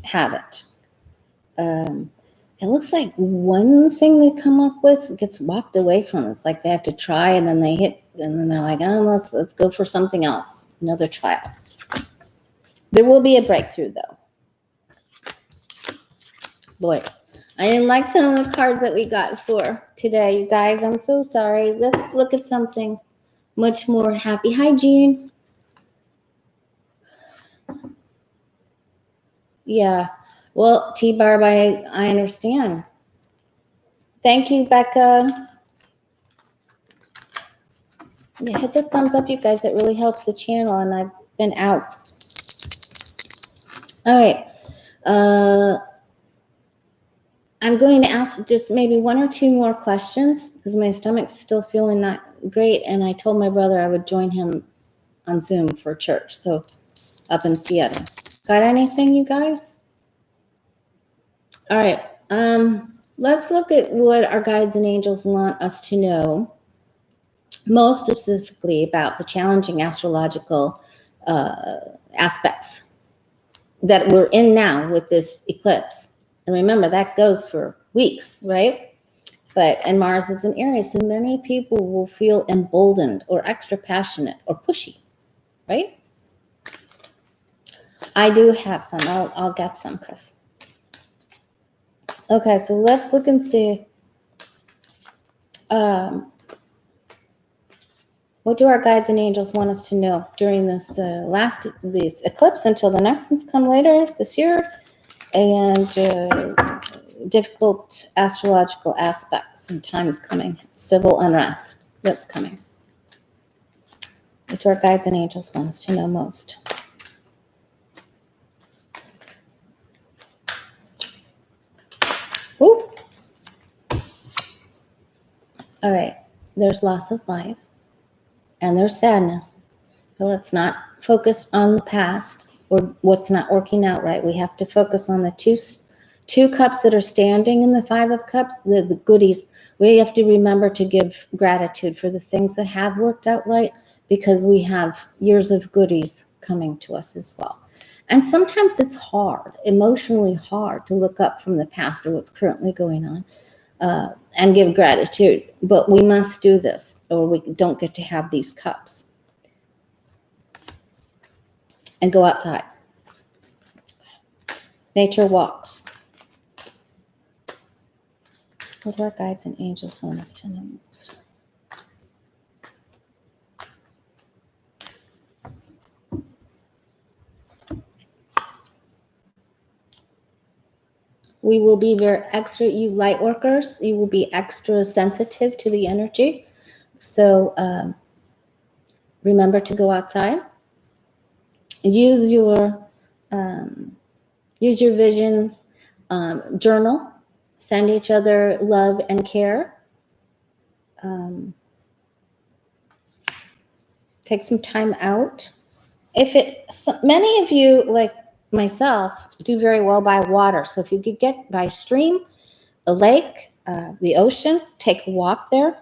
have it. It looks like one thing they come up with gets walked away from. It's like they have to try, and then they hit, and then they're like, oh, let's go for something else, another trial. There will be a breakthrough, though. Boy, I didn't like some of the cards that we got for today, you guys. I'm so sorry. Let's look at something much more happy. Hi, Jean. Yeah. Well, T-Barb, I understand. Thank you, Becca. Yeah, hit the thumbs up, you guys. It really helps the channel, and I've been out. All right. I'm going to ask just maybe one or two more questions because my stomach's still feeling not great, and I told my brother I would join him on Zoom for church, so up in Seattle. Got anything, you guys? All right. Let's look at what our guides and angels want us to know, most specifically about the challenging astrological aspects that we're in now with this eclipse. And remember, that goes for weeks, right? And Mars is in Aries, so many people will feel emboldened or extra passionate or pushy, right? I do have some. I'll get some, Chris. Okay, so let's look and see. What do our guides and angels want us to know during this this eclipse until the next ones come later this year, and difficult astrological aspects and time is coming, civil unrest that's coming. What do our guides and angels want us to know most? Ooh. All right, there's loss of life and there's sadness, but let's not focus on the past or what's not working out right. We have to focus on the two cups that are standing in the Five of Cups, the goodies. We have to remember to give gratitude for the things that have worked out right, because we have years of goodies coming to us as well. And sometimes it's hard, emotionally hard, to look up from the past or what's currently going on and give gratitude. But we must do this, or we don't get to have these cups. And go outside. Nature walks. What do our guides and angels want us to know most? We will be very extra, you light workers, you will be extra sensitive to the energy. So remember to go outside. Use your visions. Journal. Send each other love and care. Take some time out. Many of you, like myself, do very well by water. So if you could get by a stream, a lake, the ocean, take a walk there.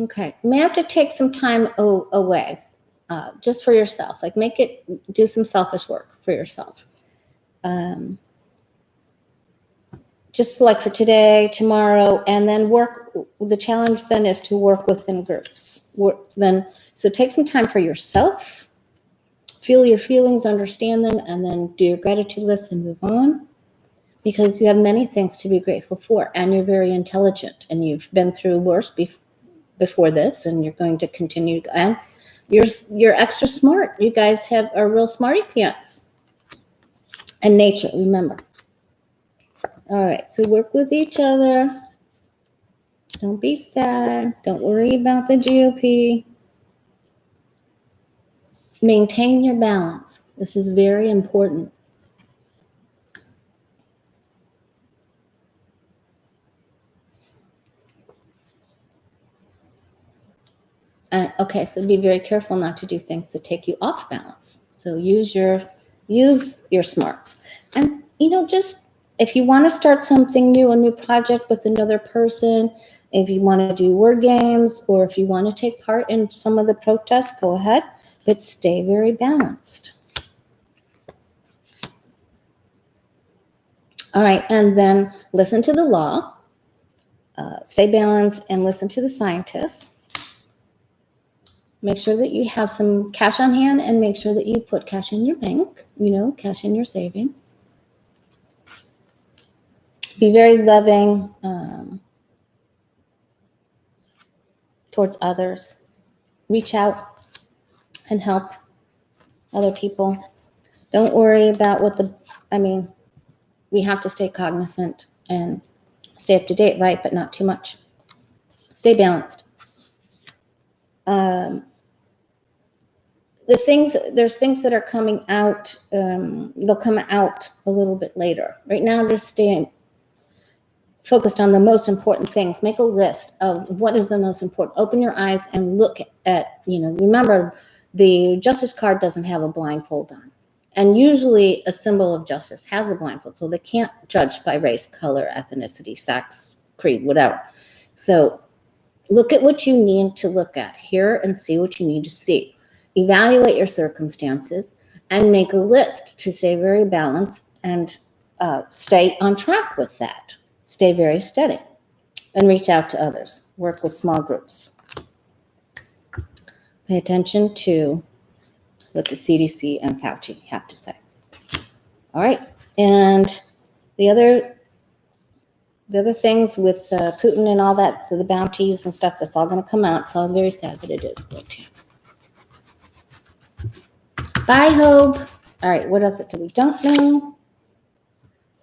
Okay, you may have to take some time away, just for yourself. Like do some selfish work for yourself. Just like for today, tomorrow, and then work. The challenge then is to work within groups. So take some time for yourself. Feel your feelings, understand them, and then do your gratitude list and move on. Because you have many things to be grateful for, and you're very intelligent, and you've been through worse before this, and you're going to continue. And you're extra smart. You guys are real smarty pants. And nature, remember. All right, so work with each other. Don't be sad. Don't worry about the GOP. Maintain your balance. This is very important. Okay, so be very careful not to do things that take you off balance. So use your smarts. And, just if you want to start something new, a new project with another person, if you want to do word games, or if you want to take part in some of the protests, go ahead, but stay very balanced. All right, and then listen to the law, stay balanced, and listen to the scientists. Make sure that you have some cash on hand, and make sure that you put cash in your bank, cash in your savings. Be very loving towards others. Reach out and help other people. Don't worry about we have to stay cognizant and stay up to date, right? But not too much. Stay balanced. There's things that are coming out. They'll come out a little bit later. Right now, just staying focused on the most important things. Make a list of what is the most important. Open your eyes and look at, remember, the justice card doesn't have a blindfold on. And usually a symbol of justice has a blindfold, so they can't judge by race, color, ethnicity, sex, creed, whatever. So look at what you need to look at. Hear and see what you need to see. Evaluate your circumstances and make a list to stay very balanced and stay on track with that. Stay very steady and reach out to others. Work with small groups. Pay attention to what the CDC and Fauci have to say. All right. And the other things with Putin and all that, so the bounties and stuff, that's all going to come out. It's all very sad, but it is going to. Bye, Hope. All right. What else do we don't know?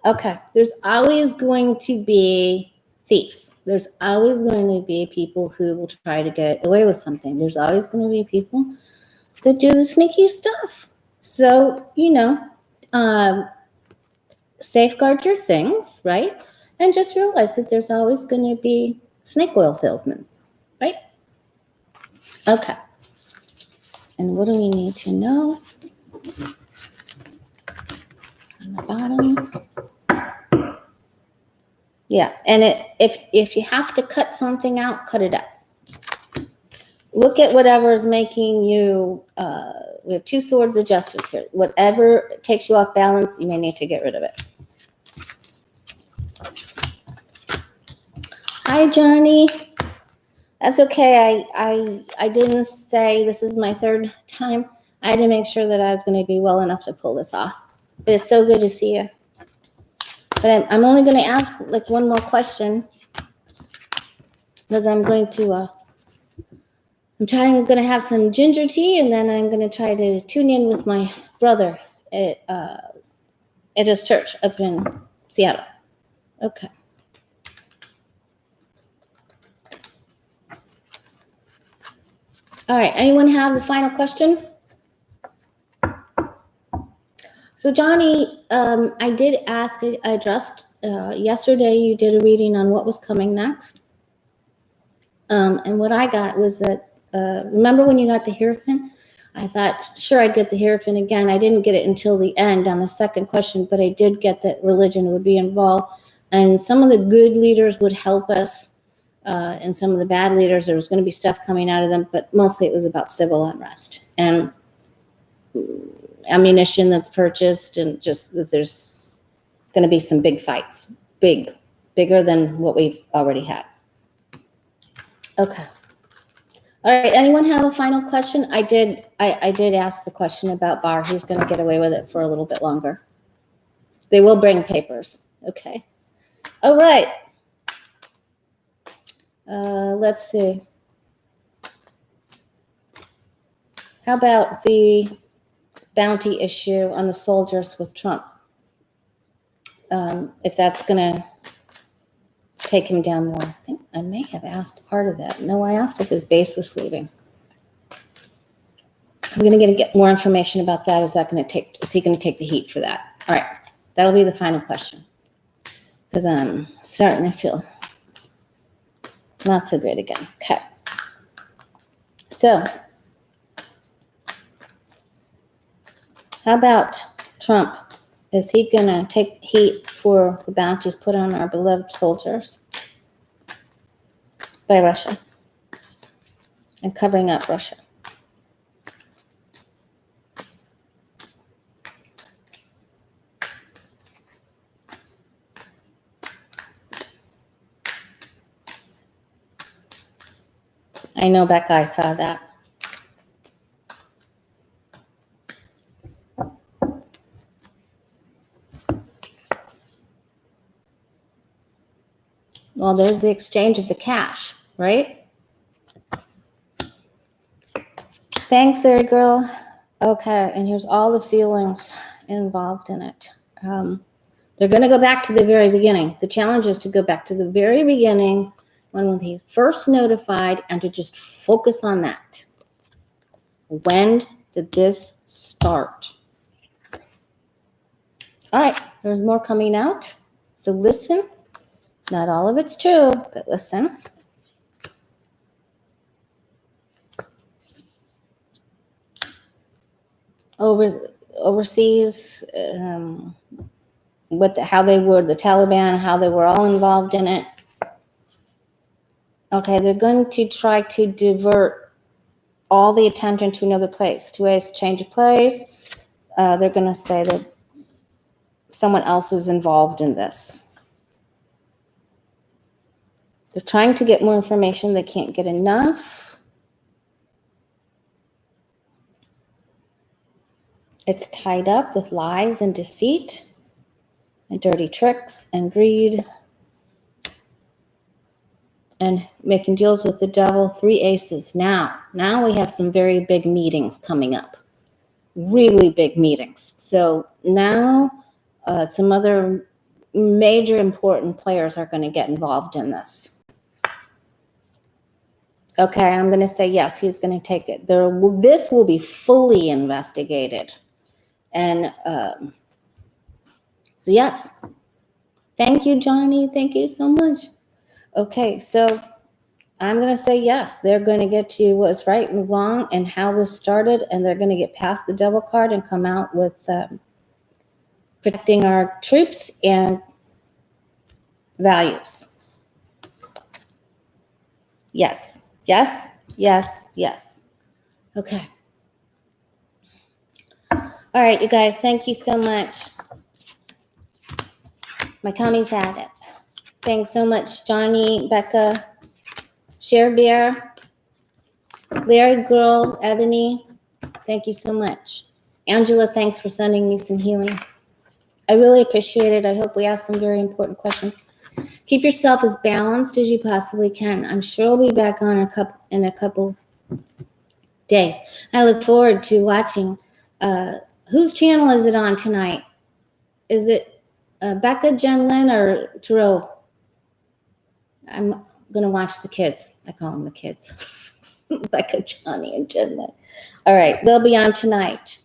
Okay. There's always going to be thieves. There's always going to be people who will try to get away with something. There's always going to be people that do the sneaky stuff. So, safeguard your things, right? And just realize that there's always going to be snake oil salesmen, right? Okay. And what do we need to know? On the bottom. Yeah, and if you have to cut something out, cut it out. Look at whatever is making you, we have two swords of justice here. Whatever takes you off balance, you may need to get rid of it. Hi, Johnny. That's okay. I didn't say this is my third time. I had to make sure that I was going to be well enough to pull this off. But it's so good to see you. But I'm only going to ask one more question, because I'm going to have some ginger tea, and then I'm going to try to tune in with my brother and at his church up in Seattle. Okay. All right. Anyone have the final question? So Johnny, I did ask, I addressed yesterday, you did a reading on what was coming next. And what I got was that, remember when you got the Hierophant? I thought, sure, I'd get the Hierophant again. I didn't get it until the end on the second question, but I did get that religion would be involved. And some of the good leaders would help us, and some of the bad leaders, there was going to be stuff coming out of them, but mostly it was about civil unrest. And ammunition that's purchased, and just that there's going to be some big fights, bigger than what we've already had. Okay. All right. Anyone have a final question? I did ask the question about Barr. He's going to get away with it for a little bit longer. They will bring papers. Okay. All right. Let's see. How about the bounty issue on the soldiers with Trump? If that's going to take him down more. I think I may have asked part of that. No, I asked if his base was leaving. I'm going to get more information about that. Is he going to take the heat for that? All right. That'll be the final question. Because I'm starting to feel not so great again. Okay. So, how about Trump? Is he going to take heat for the bounties put on our beloved soldiers by Russia and covering up Russia? I know Becca, I saw that. Well, there's the exchange of the cash, right? Thanks, there, girl. Okay, and here's all the feelings involved in it. They're going to go back to the very beginning. The challenge is to go back to the very beginning when he's first notified and to just focus on that. When did this start? All right, there's more coming out. So listen. Not all of it's true, but listen. Overseas, how they were, the Taliban, how they were all involved in it. Okay, they're going to try to divert all the attention to another place. Two ways to change a place. They're going to say that someone else was involved in this. They're trying to get more information. They can't get enough. It's tied up with lies and deceit and dirty tricks and greed and making deals with the devil. 3 aces. Now we have some very big meetings coming up. Really big meetings. So now some other major important players are going to get involved in this. Okay, I'm going to say yes, he's going to take it. This will be fully investigated. And so yes. Thank you, Johnny. Thank you so much. Okay, so I'm going to say yes. They're going to get to what's right and wrong and how this started, and they're going to get past the devil card and come out with protecting our troops and values. Yes. Yes, yes, yes. Okay. All right, you guys, thank you so much. My tummy's had it. Thanks so much, Johnny, Becca, Share Bear, Larry Girl, Ebony. Thank you so much. Angela, thanks for sending me some healing. I really appreciate it. I hope we asked some very important questions. Keep yourself as balanced as you possibly can. I'm sure I'll be back on in a couple days. I look forward to watching. Whose channel is it on tonight? is it Becca, Jen Lynn, or Terrell? I'm going to watch the kids. I call them the kids. Becca, Johnny, and Jen Lynn. All right, they'll be on tonight.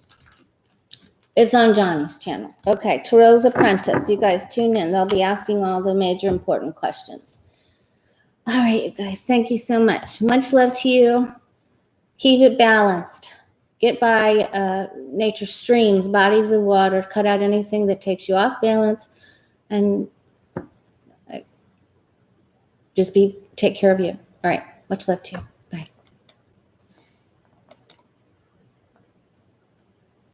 It's on Johnny's channel. Okay, Tarot's Apprentice. You guys tune in. They'll be asking all the major important questions. All right, you guys, thank you so much. Much love to you. Keep it balanced. Get by nature streams, bodies of water. Cut out anything that takes you off balance. And just take care of you. All right, much love to you.